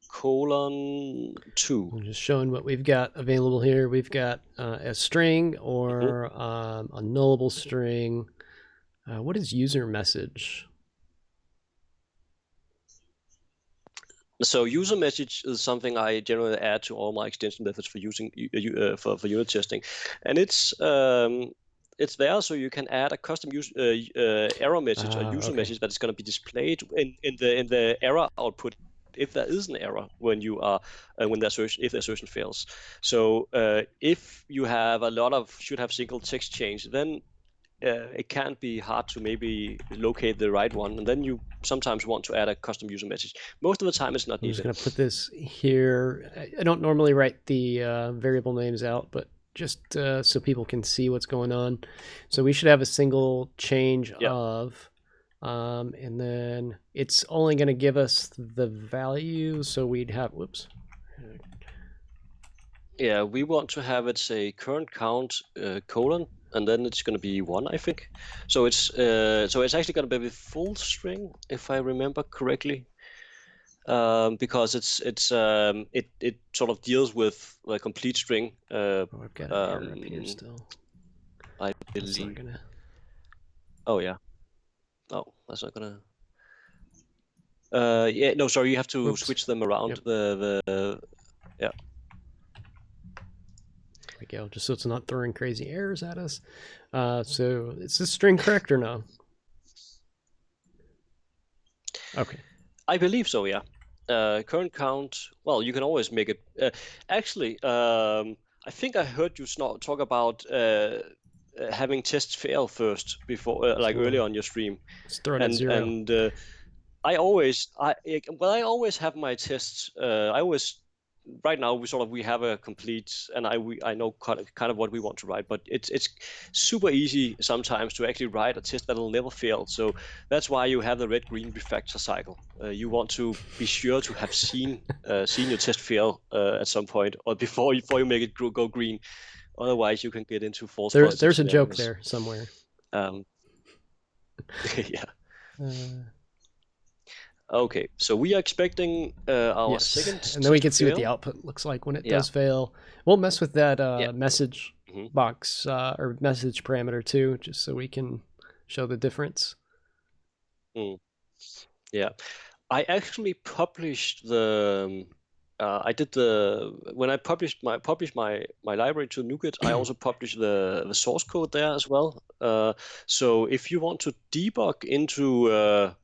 colon 2. I'm just showing what we've got available here. We've got a string or a nullable string. What is user message? So user message is something I generally add to all my extension methods for using for unit testing, and it's there so you can add a custom error message or user message that is going to be displayed in the error output if there is an error when you are if the assertion fails. So if you have a lot of should have single text change, then it can be hard to maybe locate the right one, and then you sometimes want to add a custom user message. Most of the time it's not needed. I'm just going to put this here. I don't normally write the variable names out, but just so people can see what's going on. So we should have a single change of, and then it's only going to give us the value. So we'd have, whoops. Yeah, we want to have it say current count colon, and then it's going to be 1, I think. So it's actually going to be full string, if I remember correctly, because it sort of deals with the complete string. I've got an error up here still. I believe. Oh yeah. Oh, that's not gonna. Yeah, no, sorry. You have to switch them around. Yeah. There we go, just so it's not throwing crazy errors at us. So is this string correct or no? Okay. I believe so, yeah. Current count, well, you can always make it. Actually, I think I heard you talk about having tests fail first before, like earlier on your stream. Let's throw it at 0. And I always have my tests. Right now we have a complete, and I know kind of what we want to write, but it's super easy sometimes to actually write a test that'll never fail. So that's why you have the red-green refactor cycle. You want to be sure to have seen your test fail at some point, or before you make it go green. Otherwise, you can get into false positives. There's a joke there somewhere. Yeah. Okay, so we are expecting our second, and then we can see what the output looks like when it does fail. We'll mess with that message box or message parameter too, just so we can show the difference. Yeah, I actually published the. When I published my library to NuGet, I also published the source code there as well. So if you want to debug into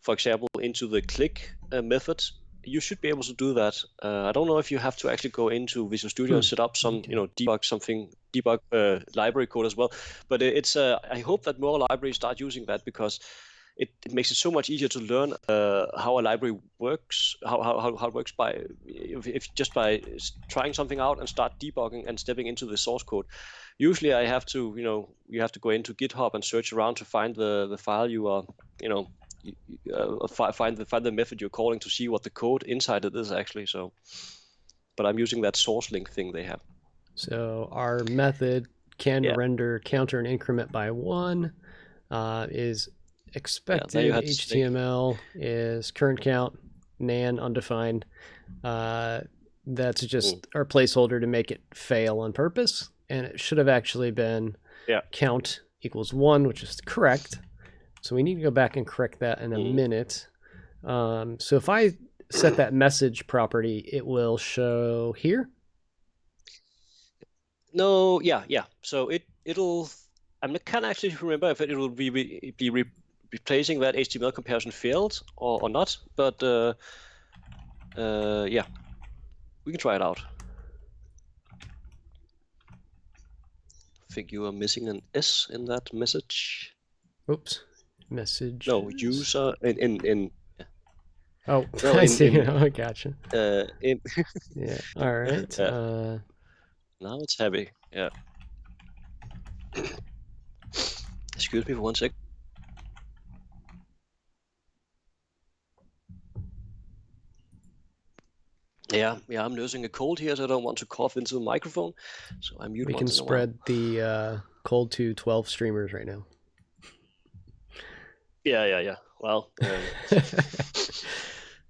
for example, into the click method, you should be able to do that. I don't know if you have to actually go into Visual Studio and set up some, debug library code as well. But it's I hope that more libraries start using that, because it makes it so much easier to learn how a library works, how it works by if just by trying something out and start debugging and stepping into the source code. Usually, I have to, you have to go into GitHub and search around to find the file you are, find the method you're calling to see what the code inside it is actually. So, but I'm using that source link thing they have. So our method can render counter and increment by 1 is expected HTML is current count, nan undefined. That's just our placeholder to make it fail on purpose, and it should have actually been count equals 1, which is correct. So we need to go back and correct that in a minute. So if I set that message property, it will show here. No, So it'll. I can't actually remember if it will be replacing that HTML comparison failed or not. But we can try it out. I think you are missing an S in that message. Oops. Message. No, user in. Oh, no, I see. I gotcha. Yeah. All right. Now it's heavy. Yeah. Excuse me for 1 sec. Yeah. I'm nursing a cold here, so I don't want to cough into the microphone. So I'm muted. We can spread the cold to 12 streamers right now. Yeah. Well,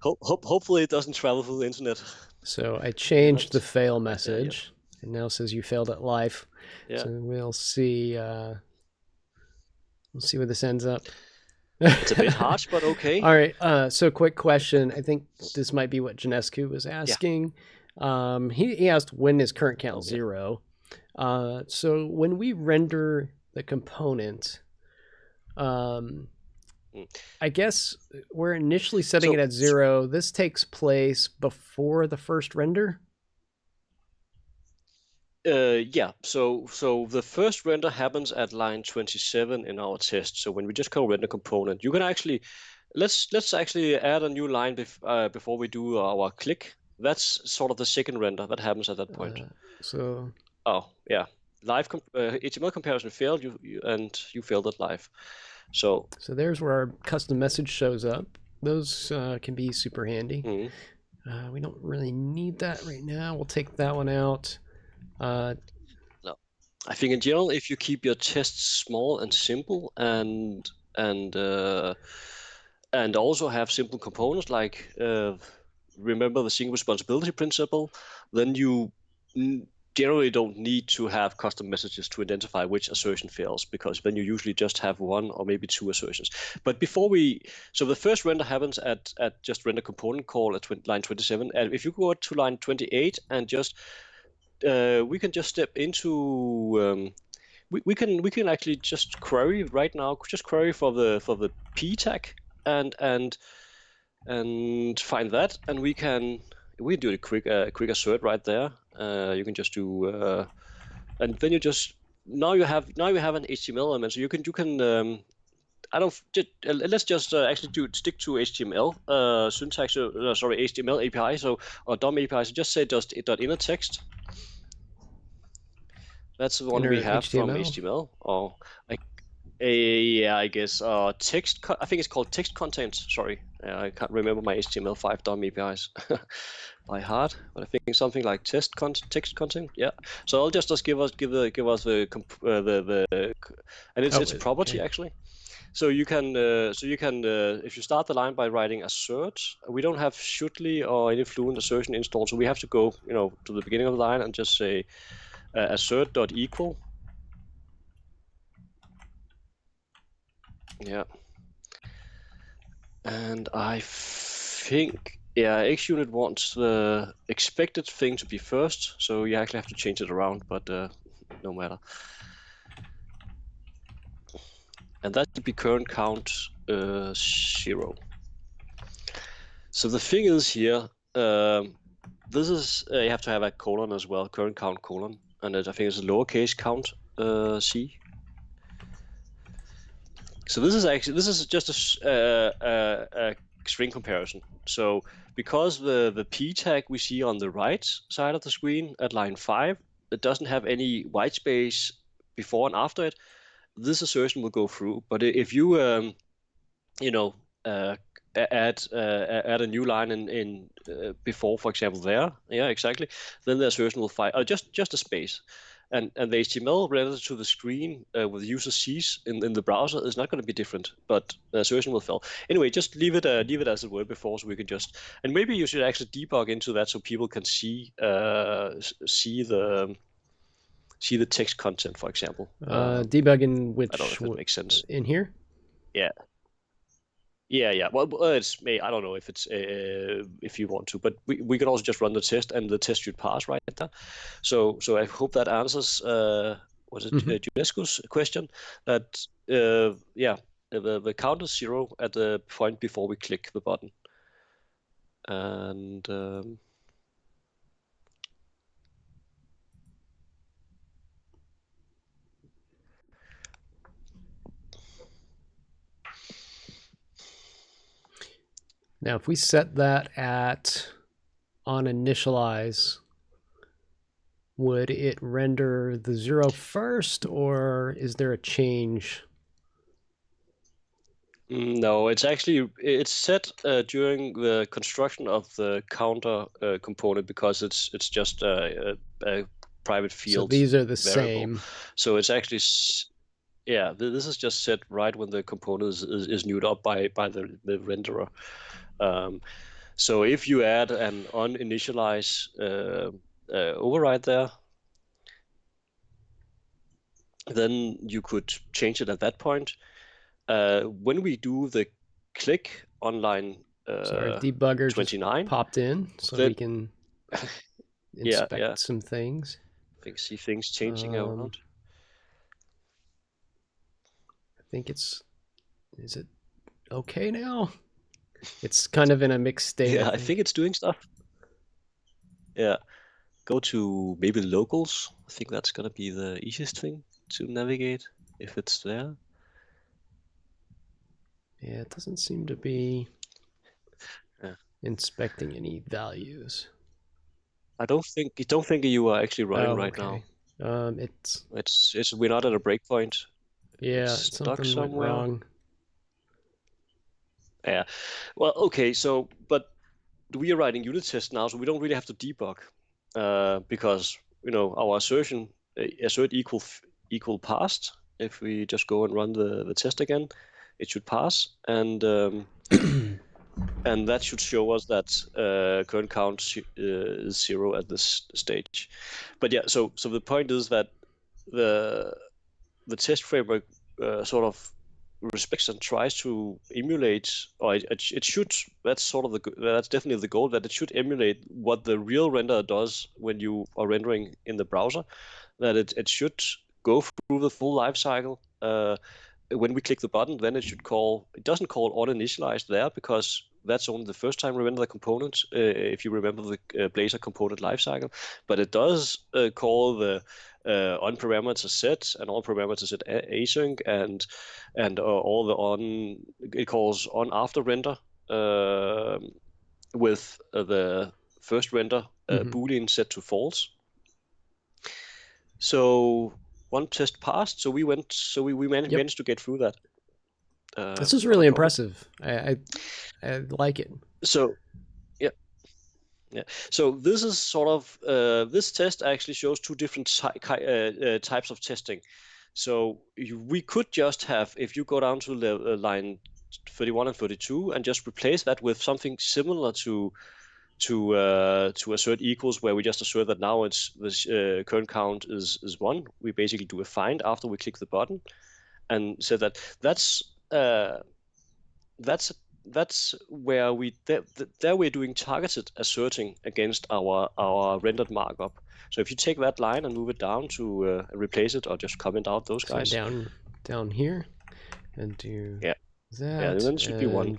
hopefully it doesn't travel through the internet. So I changed the fail message. It now says you failed at live. Yeah. So we'll see. We'll see where this ends up. It's a bit harsh, but okay. All right. So quick question. I think this might be what Janescu was asking. Yeah. He asked, when is current count 0? So when we render the component, I guess we're initially setting it at 0. This takes place before the first render. So the first render happens at line 27 in our test. So when we just call render component, you can actually let's actually add a new line before we do our click. That's sort of the second render that happens at that point. Live HTML comparison failed. You failed at live. So there's where our custom message shows up. Those can be super handy. We don't really need that right now. We'll take that one out. No, I think in general, if you keep your tests small and simple, and also have simple components like remember the single responsibility principle, then you generally don't need to have custom messages to identify which assertion fails, because then you usually just have 1 or maybe 2 assertions. But so the first render happens at just render component call at line 27, and if you go to line 28 and just we can just step into we can actually just query right now, just query for the p tag and find that, and we can do a quick assert right there. You can just do and then you just now you have an HTML element, so you can let's just actually stick to HTML syntax. HTML API, or DOM API. So just say just .inner text. That's the one we have from HTML. Or I guess text. I think it's called text content. Sorry, I can't remember my HTML5 DOM APIs by heart, but I think something like text content. Yeah. So I'll just give us the and it's a property actually. So you can if you start the line by writing assert, we don't have shouldly or any fluent assertion installed, so we have to go to the beginning of the line and just say assert.equal. Yeah. And I think XUnit wants the expected thing to be first, so you actually have to change it around, but no matter. And that should be current count 0. So the thing is here, this is you have to have a colon as well, current count colon, and I think it's a lowercase count c. So this is just a string comparison. So because the p tag we see on the right side of the screen at line 5, it doesn't have any white space before and after it, this assertion will go through. But if you add a new line in before, for example, there, yeah, exactly, then the assertion will fire just a space. And the HTML related to the screen with user sees in the browser is not going to be different, but the assertion will fail. Anyway, just leave it as it were before, so we can just, and maybe you should actually debug into that so people can see the text content, for example. Debug in which? I don't know if that makes sense. In here? Yeah. Yeah. Well, it's I don't know if it's if you want to, but we can also just run the test, and the test should pass right there. So I hope that answers Junesco's question. That the count is 0 at the point before we click the button, and now if we set that at on initialize, would it render the 0 first, or is there a change? No, it's set during the construction of the counter component, because it's just a private field. So these are the variable. same. So it's actually, yeah, this is just set right when the component is newed up by the renderer. So if you add an uninitialize override there, then you could change it at that point. When we do the click on line Sorry, debugger 29 popped in, so we can inspect some things. I think see things changing around. I think is it okay now? It's kind of in a mixed state. Yeah, I think it's doing stuff. Yeah, go to maybe locals. I think that's gonna be the easiest thing to navigate if it's there. Yeah, it doesn't seem to be inspecting any values. I don't think you are actually running right now. It's we're not at a breakpoint. Yeah, something went wrong. Yeah. Well, okay. So, but we are writing unit tests now, so we don't really have to debug because our assert equal passed. If we just go and run the test again, it should pass, and and that should show us that current count is 0 at this stage. But yeah, so the point is that the test framework sort of respects and tries to emulate, or it should. That's definitely the goal, that it should emulate what the real renderer does when you are rendering in the browser. That it should go through the full life cycle. When we click the button, then it doesn't call uninitialized there, because that's only the first time we render the component, if you remember the Blazor component lifecycle. But it does call the on parameter set and all parameter set async, and all the on, it calls on after render with the first render boolean set to false. So one test passed, so we managed to get through that. This is really impressive. I like it. So yeah. So this is sort of this test actually shows two different types of testing. So we could just have, if you go down to line 31 and 32 and just replace that with something similar to assert equals, where we just assert that now it's this current count is 1. We basically do a find after we click the button, and say that's where we're doing targeted asserting against our rendered markup. So if you take that line and move it down to replace it, or just comment out those guys. Down here, and do that. Yeah, then it should be 1.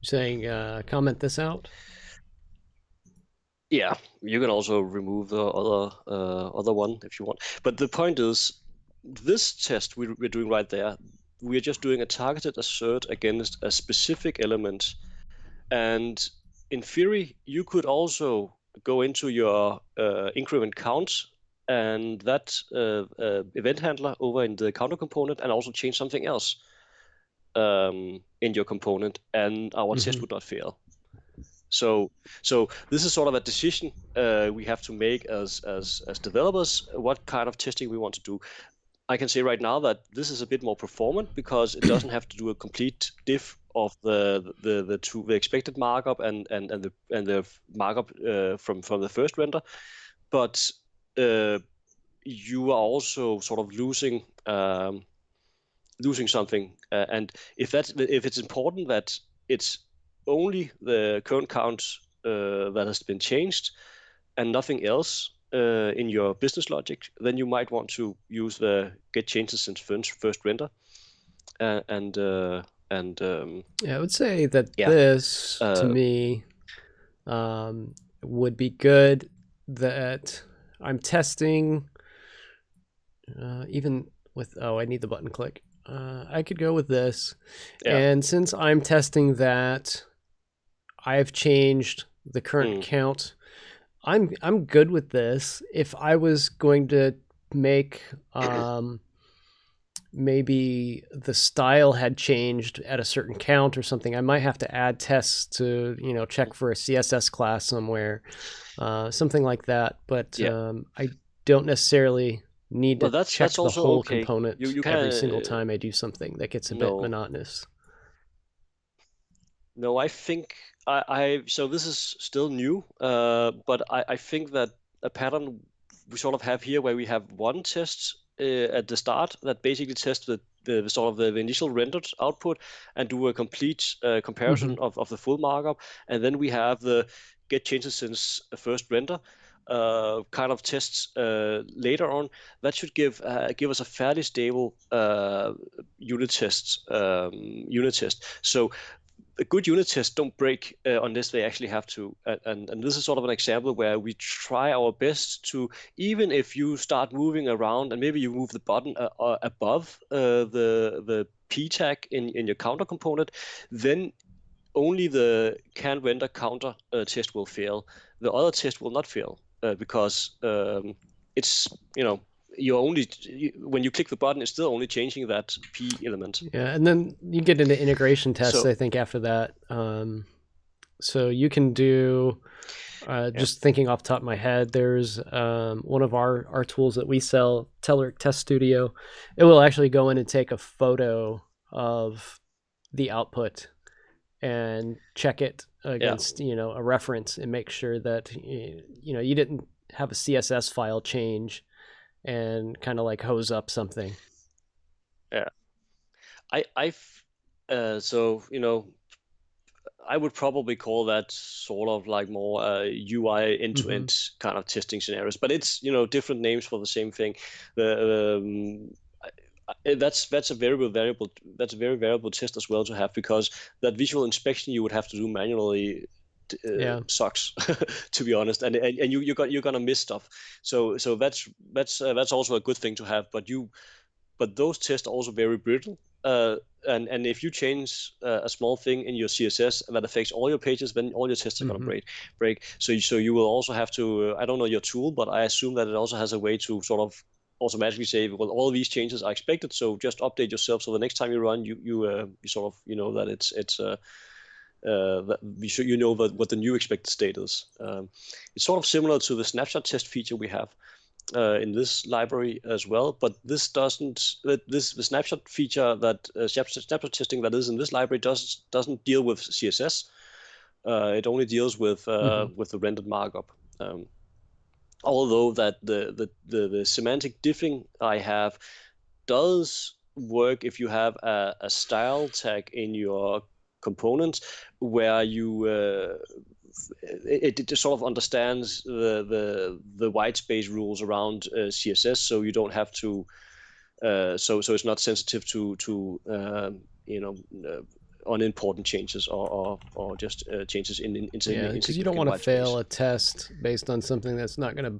Saying comment this out. Yeah, you can also remove the other one if you want. But the point is, this test we're doing right there, we're just doing a targeted assert against a specific element. And in theory, you could also go into your increment count and that event handler over in the counter component and also change something else in your component, and our test would not fail. So this is sort of a decision we have to make as developers, what kind of testing we want to do. I can say right now that this is a bit more performant because it doesn't have to do a complete diff of the expected markup and the markup from the first render, but you are also sort of losing something, and if it's important that it's only the current count that has been changed and nothing else in your business logic, then you might want to use the get changes since first render. Yeah, I would say that this to me would be good. That I'm testing even with I need the button click. I could go with this, and since I'm testing that I've changed the current count, I'm good with this. If I was going to make maybe the style had changed at a certain count or something, I might have to add tests to check for a CSS class somewhere, something like that. But I don't necessarily need to check the whole component every single time I do something. That gets a bit monotonous. No, I think so this is still new, but I think that a pattern we sort of have here where we have one test at the start that basically tests the sort of the initial rendered output and do a complete comparison of the full markup, and then we have the get changes since first render kind of tests later on. That should give us a fairly stable unit test. So a good unit test don't break unless they actually have to. And this is sort of an example where we try our best to, even if you start moving around and maybe you move the button above the p tag in your counter component, then only the can render counter test will fail. The other test will not fail because it's, when you click the button, it's still only changing that P element. Yeah, and then you get into integration tests, I think, after that. So you can do, just thinking off the top of my head, there's one of our tools that we sell, Telerik Test Studio. It will actually go in and take a photo of the output and check it against a reference and make sure that you didn't have a CSS file change and kind of like hose up something. Yeah, so I would probably call that sort of like more UI end-to-end kind of testing scenarios, but it's different names for the same thing. That's a very variable test as well to have, because that visual inspection you would have to do manually sucks to be honest, and you're gonna miss stuff. So that's also a good thing to have, but those tests are also very brittle. And if you change a small thing in your CSS that affects all your pages, then all your tests are going to break. So you will also have to, I don't know your tool, but I assume that it also has a way to sort of automatically say, well, all these changes are expected, so just update yourself. So the next time you run, you sort of that it's that what the new expected state is. It's sort of similar to the snapshot test feature we have in this library as well, but this doesn't. The snapshot feature that snapshot testing that is in this library doesn't deal with CSS. It only deals with the rendered markup. Although that the semantic diffing I have does work if you have a style tag in your components where you it sort of understands the white space rules around CSS, so you don't have to so it's not sensitive to unimportant changes or just changes in because you don't want to fail a test based on something that's not going to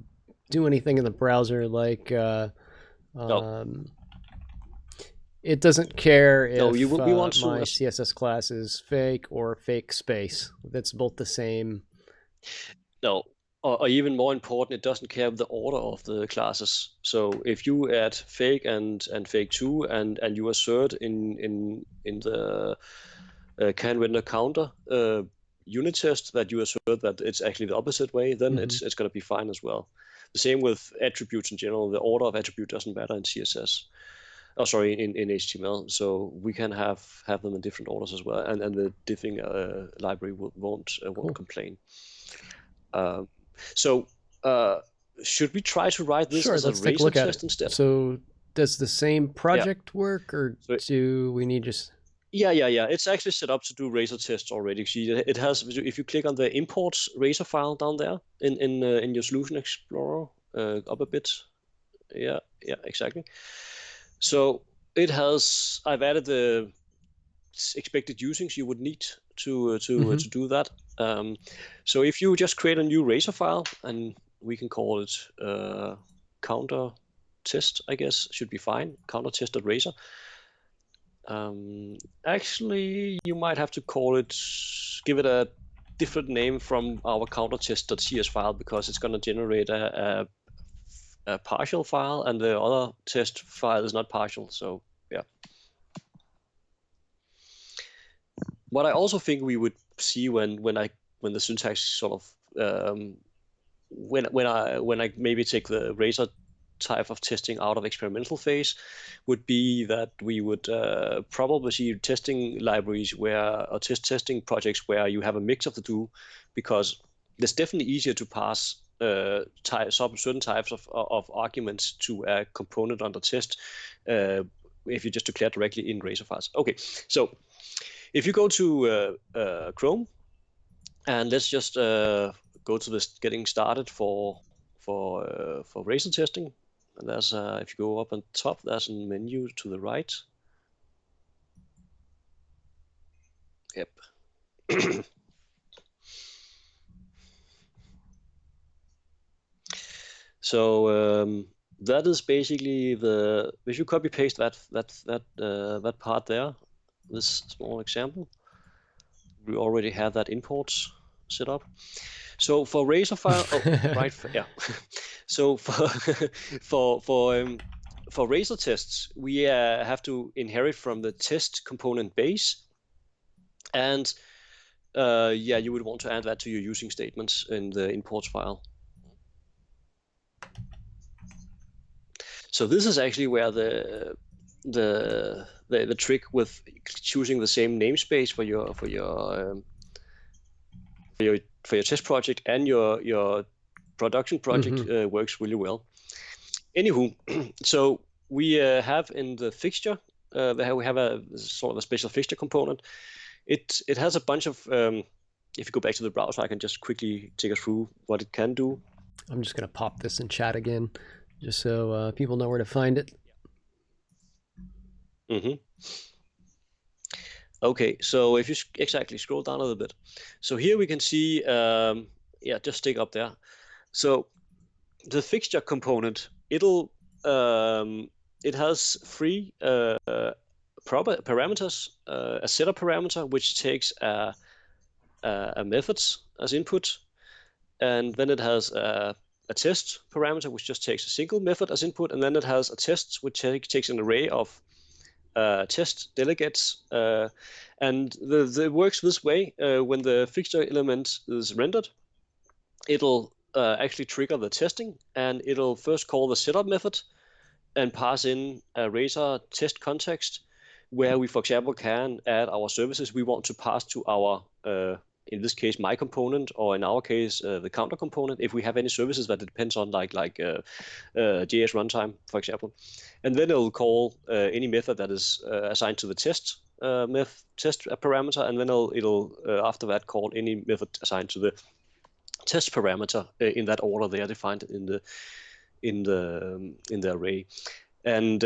do anything in the browser, like it doesn't care if my CSS class is fake or fake space. That's both the same. No, or even more important, it doesn't care the order of the classes. So if you add fake and fake2 and you assert in the can render counter unit test that you assert that it's actually the opposite way, then it's going to be fine as well. The same with attributes in general. The order of attribute doesn't matter in CSS. Oh, sorry, in HTML. So we can have them in different orders as well, and the diffing library won't complain. So should we try to write this as a razor test instead? So does the same project work, or do we need just... Yeah. It's actually set up to do razor tests already. See, it has. If you click on the imports razor file down there in your Solution Explorer, up a bit. Yeah, exactly. So it has. I've added the expected usings you would need to do that. So if you just create a new razor file, and we can call it counter test, I guess should be fine. Counter test.razor. Actually, you might have to give it a different name from our countertest.cs file, because it's going to generate a partial file, and the other test file is not partial. So yeah. What I also think we would see when the syntax sort of when I maybe take the razor type of testing out of experimental phase, would be that we would probably see testing libraries or testing projects where you have a mix of the two, because it's definitely easier to pass certain types of arguments to a component under test if you just declare directly in razor files. Okay, so if you go to Chrome, and let's just go to this getting started for razor testing. And there's if you go up on top, there's a menu to the right. Yep. So that is basically if you copy paste that part there, this small example, we already have that imports set up. So for razor file, right, yeah. So for razor tests, we have to inherit from the test component base, and you would want to add that to your using statements in the imports file. So this is actually where the trick with choosing the same namespace for your test project and your production project works really well. Anywho, so we have in the fixture, we have a sort of a special fixture component. It has a bunch of, if you go back to the browser, I can just quickly take us through what it can do. I'm just going to pop this in chat again, just so people know where to find it. Okay, so if you exactly scroll down a little bit, so here we can see, just stick up there. So the fixture component, it has three parameters: a setup parameter, which takes a methods as input, and then it has a test parameter, which just takes a single method as input, and then it has a test, which takes an array of test delegates, and it works this way. When the fixture element is rendered, it'll actually trigger the testing, and it'll first call the setup method and pass in a razor test context, where we, for example, can add our services we want to pass to our in this case my component, or in our case the counter component, if we have any services that it depends on, like IJsRuntime, for example. And then it'll call any method that is assigned to the test parameter, and then it'll after that call any method assigned to the test parameter in that order they are defined in the array. And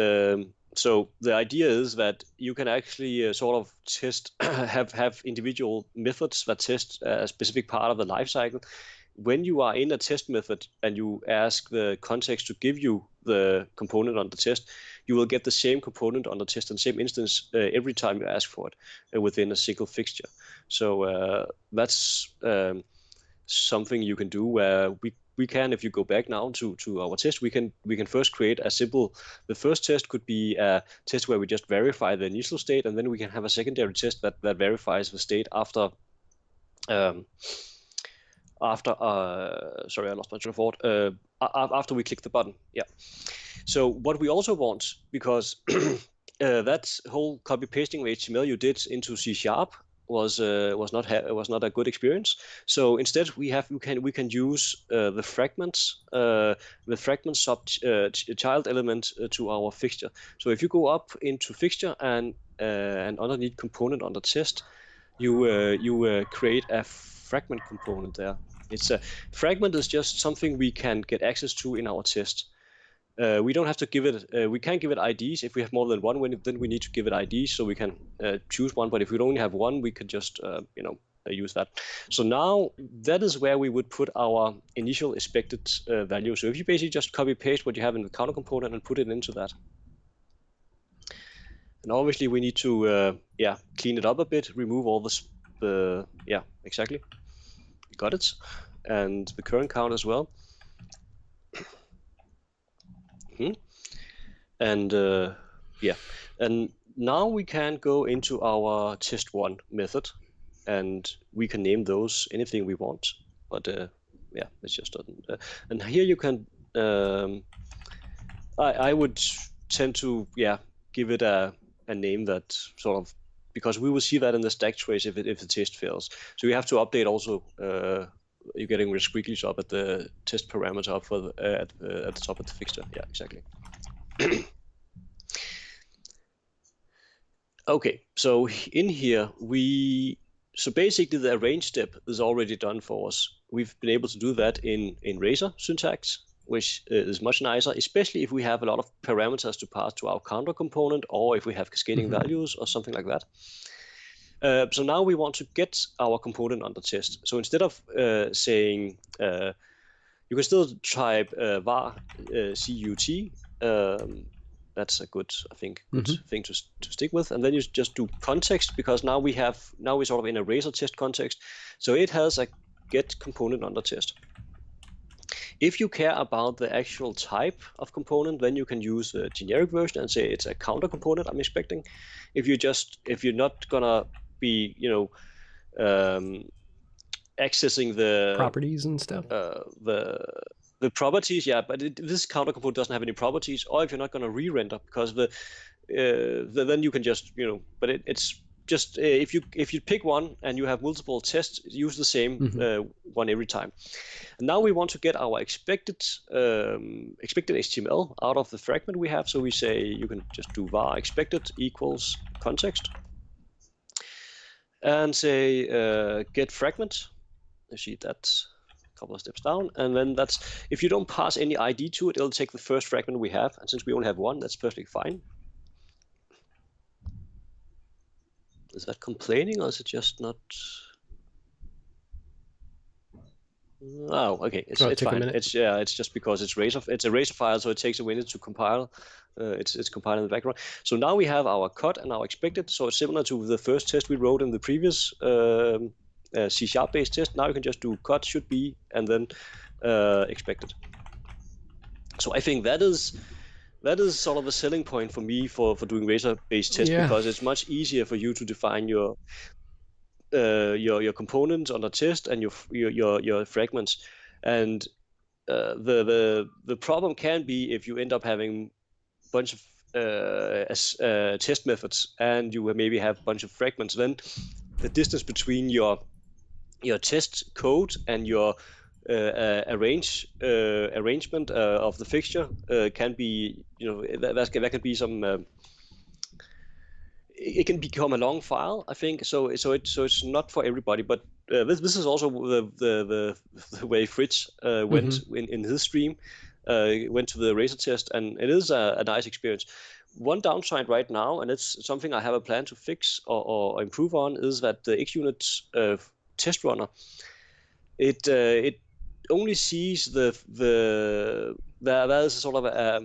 So the idea is that you can actually sort of test, have individual methods that test a specific part of the lifecycle. When you are in a test method and you ask the context to give you the component on the test, you will get the same component on the test and same instance every time you ask for it within a single fixture. So that's something you can do where we can, if you go back now to our test, we can first create a simple, the first test could be a test where we just verify the initial state, and then we can have a secondary test that verifies the state after sorry, I lost my train of thought. After we click the button. Yeah. So what we also want, because that whole copy pasting of HTML you did into C# was not a good experience. So instead we can use the fragments sub child element to our fixture. So if you go up into fixture and underneath component under test, you create a fragment component there. It's a fragment is just something we can get access to in our test. We don't have to give it. We can give it IDs if we have more than one. Then we need to give it IDs so we can choose one. But if we only have one, we could just use that. So now that is where we would put our initial expected value. So if you basically just copy paste what you have in the counter component and put it into that. And obviously we need to clean it up a bit, remove all this. Exactly. Got it. And the current count as well. And and now we can go into our test1 method, and we can name those anything we want. But it's just and here you can. I would tend to give it a name that sort of, because we will see that in the stack trace if the test fails. So you have to update also. You're getting the squigglies up at the test parameter up for at the top of the fixture. Yeah, exactly. Okay, so in here so basically the arrange step is already done for us. We've been able to do that in Razor syntax, which is much nicer, especially if we have a lot of parameters to pass to our counter component, or if we have cascading values or something like that. So now we want to get our component under test. So instead of saying, you can still type var cut. That's a good, I think, thing to stick with. And then you just do context, because now we're sort of in a Razor test context. So it has a get component under test. If you care about the actual type of component, then you can use the generic version and say it's a counter component I'm expecting. If you're not gonna be, accessing the properties and stuff, the properties, but this counter component doesn't have any properties, or if you're not going to re-render, because then you can just, but it's just if you pick one and you have multiple tests, use the same one every time. And now we want to get our expected HTML out of the fragment we have. So we say you can just do var expected equals context, and say get fragment. You see that's a couple of steps down, and then that's, if you don't pass any ID to it, it'll take the first fragment we have, and since we only have one, that's perfectly fine. Is that complaining, or is it just not? Oh, okay, it's fine. It's just because it's a Razor file, so it takes a minute to compile. It's compiling in the background. So now we have our cut and our expected. So it's similar to the first test we wrote in the previous C# based test. Now you can just do cut should be and then expected. So I think that is sort of a selling point for me for doing Razor based tests, because it's much easier for you to define your components under test and your fragments. And the problem can be if you end up having a bunch of test methods and you maybe have a bunch of fragments, then the distance between your test code and your arrangement of the fixture can be, that can be some. It can become a long file, I think. So it's not for everybody. But this is also the way Fritz went in his stream. Went to the Razor test, and it is a nice experience. one downside right now, and it's something I have a plan to fix or improve on, is that the XUnit test runner, it only sees there is sort of a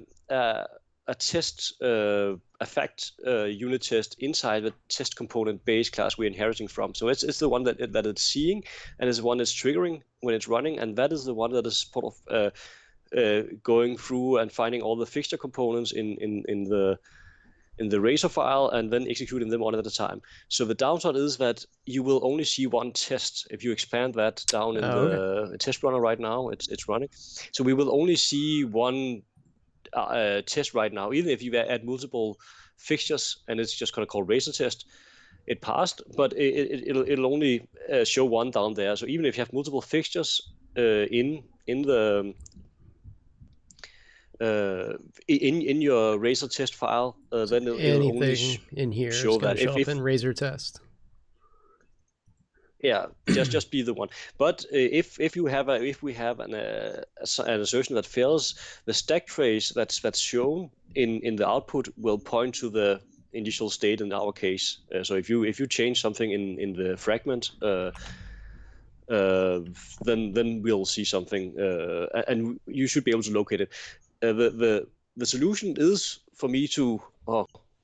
test a fact unit test inside the test component base class we're inheriting from. So it's the one that it's seeing, and it's the one that's triggering when it's running, and that is the one that is sort of going through and finding all the fixture components in the Razor file and then executing them one at a time. So the downside is that you will only see one test. If you expand that down in the test runner right now, it's running. So we will only see one test right now, even if you add multiple fixtures and it's just going to call Razor test. It passed, but it'll only show one down there. So even if you have multiple fixtures in the in your Razor test file, then it'll only in here show that show up in Razor test. Yeah, just be the one. But if we have an assertion that fails, the stack trace that's shown in the output will point to the initial state in our case. So if you change something in the fragment, then we'll see something, and you should be able to locate it. The solution is for me to,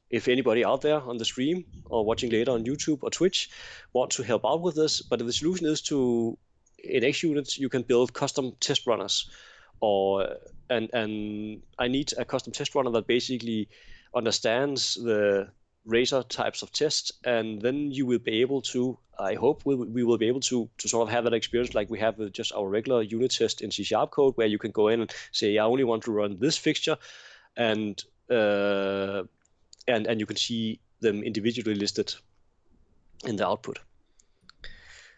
if anybody out there on the stream or watching later on YouTube or Twitch want to help out with this, but the solution is to, in XUnit, you can build custom test runners, and I need a custom test runner that basically understands the Razor types of tests, and then you will be able to, I hope we will be able to sort of have that experience like we have with just our regular unit test in C# code, where you can go in and say, I only want to run this fixture, and you can see them individually listed in the output.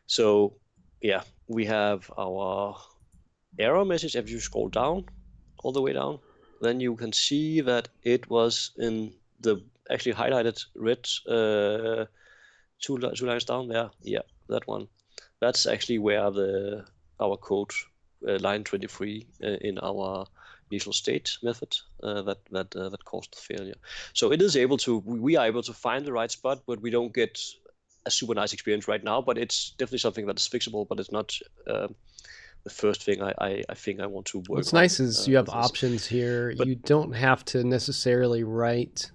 So yeah, we have our error message. If you scroll down, all the way down, then you can see that it was in the actually highlighted red two lines down there. Yeah, that one. That's actually where our code, line 23 in our initial state method that caused the failure. So it is able to, we are able to find the right spot, but we don't get a super nice experience right now. But it's definitely something that is fixable, but it's not the first thing I think I want to work on. What's nice is you have options here. But you don't have to necessarily write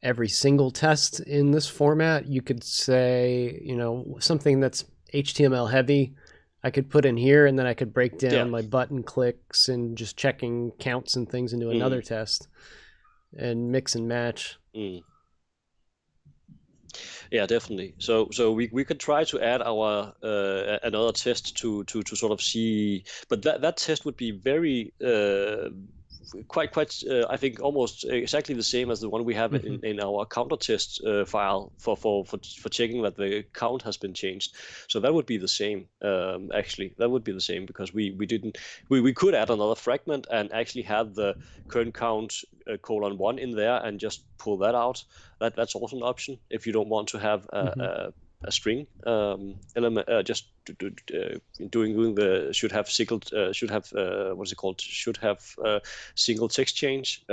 every single test in this format. You could say, something that's HTML heavy, I could put in here, and then I could break down my button clicks and just checking counts and things into another test and mix and match. Yeah, definitely. So we could try to add our another test to sort of see, but that test would be very quite I think almost exactly the same as the one we have in our counter test file for checking that the count has been changed. So that would be the same. Actually, that would be the same, because we could add another fragment and actually have the current count :1 in there and just pull that out. That's also an option if you don't want to have a string element. Just doing the should have single text change.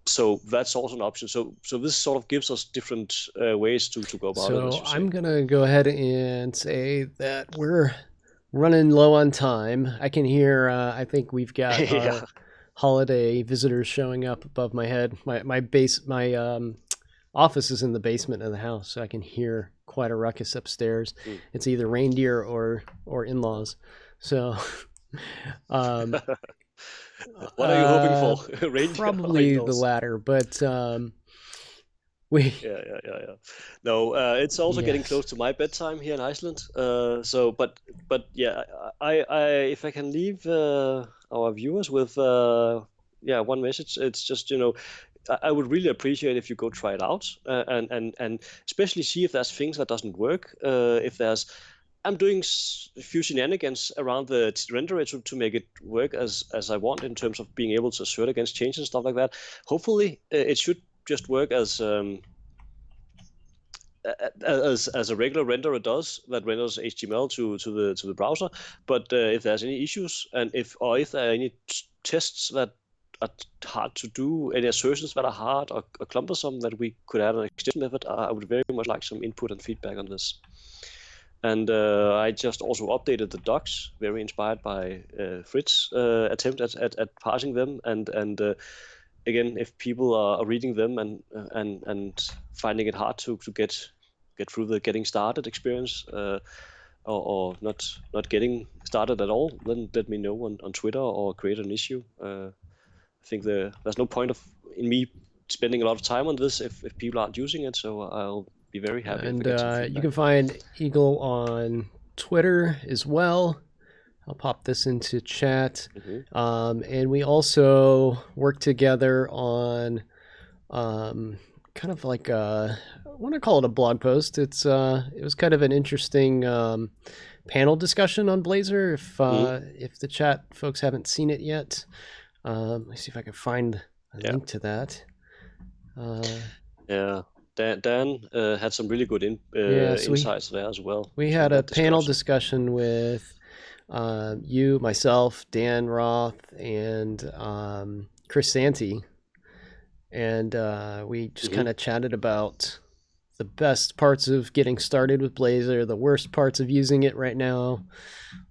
So that's also an option. So this sort of gives us different ways to go about it. So I'm gonna go ahead and say that we're running low on time. I can hear. I think we've got our holiday visitors showing up above my head. My office is in the basement of the house, so I can hear quite a ruckus upstairs. It's either reindeer or in-laws. So what are you hoping for? Reindeer? Probably the latter, but yeah. No, it's also getting close to my bedtime here in Iceland. But yeah, I if I can leave our viewers with one message, it's just, I would really appreciate if you go try it out and especially see if there's things that doesn't work. I'm doing a few shenanigans around the renderer to make it work as I want in terms of being able to assert against changes and stuff like that. Hopefully, it should just work as a regular renderer does, that renders HTML to the browser. But if there's any issues, and if there are any tests that hard to do, any assertions that are hard or cumbersome that we could add an extension method, I would very much like some input and feedback on this. And I just also updated the docs, very inspired by Fritz's attempt at parsing them. And again, if people are reading them and finding it hard to get through the getting started experience, or not getting started at all, then let me know on Twitter or create an issue. I think there's no point in me spending a lot of time on this if people aren't using it. So I'll be very happy. And you can find Egil on Twitter as well. I'll pop this into chat. And we also work together on kind of like I want to call it a blog post. It was kind of an interesting panel discussion on Blazor. If the chat folks haven't seen it yet, let me see if I can find a link to that. Dan had some really good insights there as well. We had a panel discussion with you, myself, Dan Roth, and Chris Santi. And we just kind of chatted about the best parts of getting started with Blazor, the worst parts of using it right now,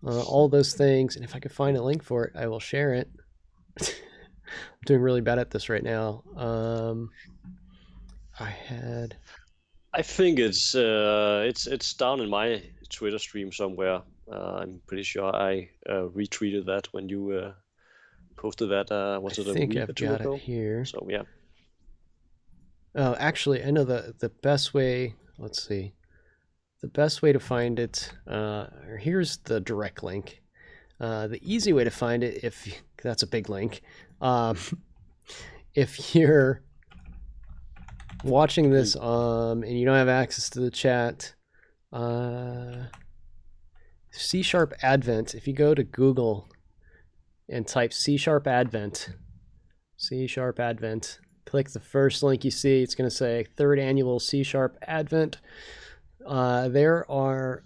all those things. And if I could find a link for it, I will share it. I'm doing really bad at this right now. I think it's down in my Twitter stream somewhere. I'm pretty sure I retweeted that when you posted that. Was it a week or two ago? It here. So yeah. Oh, actually, I know the best way. Let's see. The best way to find it. Here's the direct link. The easy way to find it, if that's a big link, if you're watching this and you don't have access to the chat, C# Advent. If you go to Google and type C# Advent, click the first link you see. It's going to say 3rd annual C# Advent. There are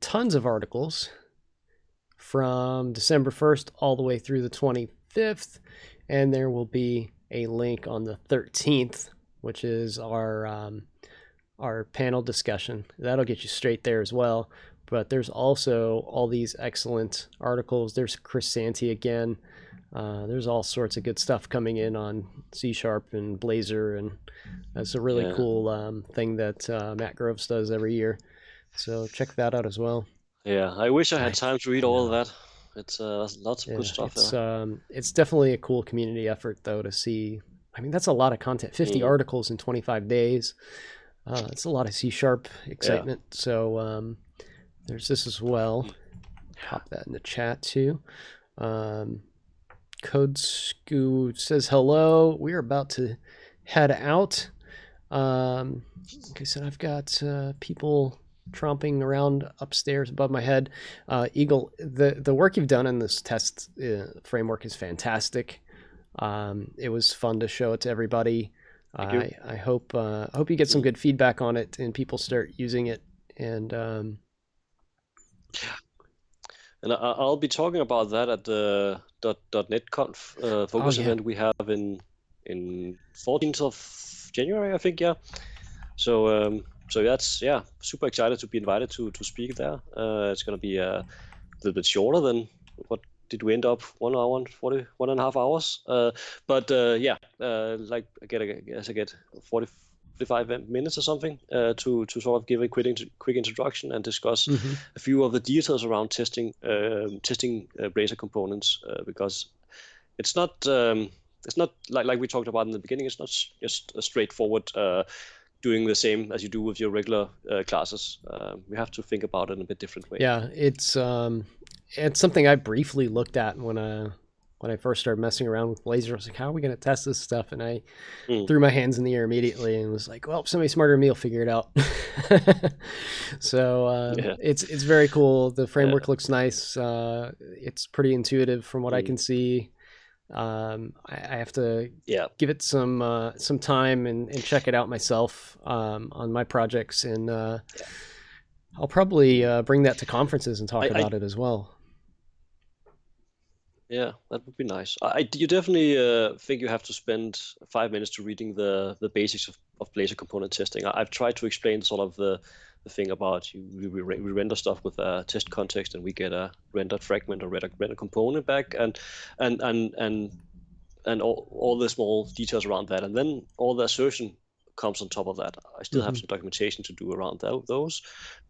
tons of articles from December 1st all the way through the 25th, and there will be a link on the 13th, which is our panel discussion. That'll get you straight there as well. But there's also all these excellent articles. There's Chris Santi again. There's all sorts of good stuff coming in on C# and Blazor, and that's a really cool thing that Matt Groves does every year. So check that out as well. Yeah, I wish I had time to read all of that. It's lots of good stuff there. It's definitely a cool community effort, though, to see. I mean, that's a lot of content. 50 articles in 25 days. It's a lot of C# excitement. So there's this as well. Pop that in the chat too. Code Scoo says hello. We're about to head out. Like I said, I've got people tromping around upstairs above my head. Egil, the work you've done in this test framework is fantastic. It was fun to show it to everybody. I hope you get some good feedback on it and people start using it. And I'll be talking about that at the .NET Conf focus event we have in 14th of January, I think. So that's super excited to be invited to speak there. It's going to be a little bit shorter than what did we end up 1 hour and 1.5 hours. But like I get 45 minutes or something to sort of give a quick introduction and discuss a few of the details around testing Blazor components, because it's not like we talked about in the beginning. It's not just a straightforward doing the same as you do with your regular classes. We have to think about it in a bit different way. Yeah, it's something I briefly looked at when I first started messing around with Blazor. I was like, how are we going to test this stuff? And I threw my hands in the air immediately and was like, well, somebody smarter than me will figure it out. So it's very cool. The framework looks nice. It's pretty intuitive from what I can see. I have to give it some time and check it out myself on my projects. And I'll probably bring that to conferences and talk about it as well. Yeah, that would be nice. You definitely think you have to spend 5 minutes to reading the basics of Blazor component testing. I've tried to explain sort of the thing about we render stuff with a test context, and we get a rendered fragment or render component back, and all the small details around that, and then all the assertion comes on top of that. I still have some documentation to do around those,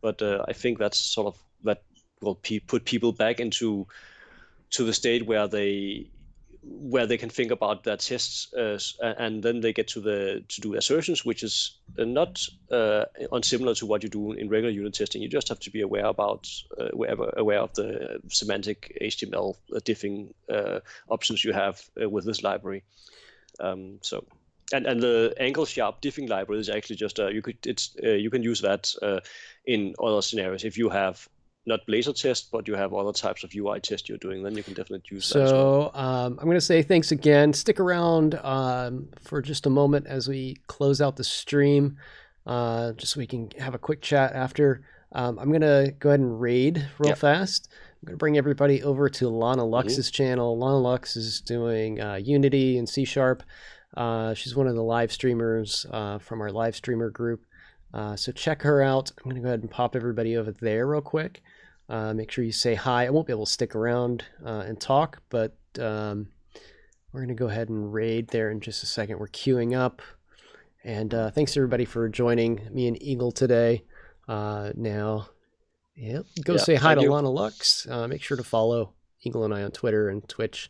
but I think that's sort of that will put people back into the state where they can think about their tests, and then they get to do assertions, which is not unsimilar to what you do in regular unit testing. You just have to be aware about aware of the semantic HTML diffing options you have with this library. So. And the angle sharp diffing library is actually just you can use that in other scenarios. If you have not Blazor test, but you have other types of UI test you're doing, then you can definitely use that as well. So I'm going to say thanks again. Stick around for just a moment as we close out the stream, just so we can have a quick chat after. I'm going to go ahead and raid real fast. I'm going to bring everybody over to Lana Lux's channel. Lana Lux is doing Unity and C#. She's one of the live streamers from our live streamer group. So check her out. I'm going to go ahead and pop everybody over there real quick. Make sure you say hi. I won't be able to stick around and talk, but we're going to go ahead and raid there in just a second. We're queuing up. And thanks everybody for joining me and Egil today. Now, go say hi to Lana Lux. Make sure to follow Egil and I on Twitter and Twitch.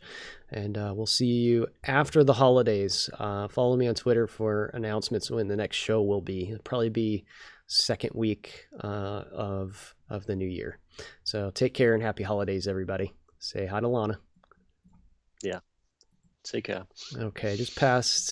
And we'll see you after the holidays. Follow me on Twitter for announcements when the next show will be. It'll probably be second week of the new year. So take care and happy holidays, everybody. Say hi to Lana. Yeah. Take care. Okay, just past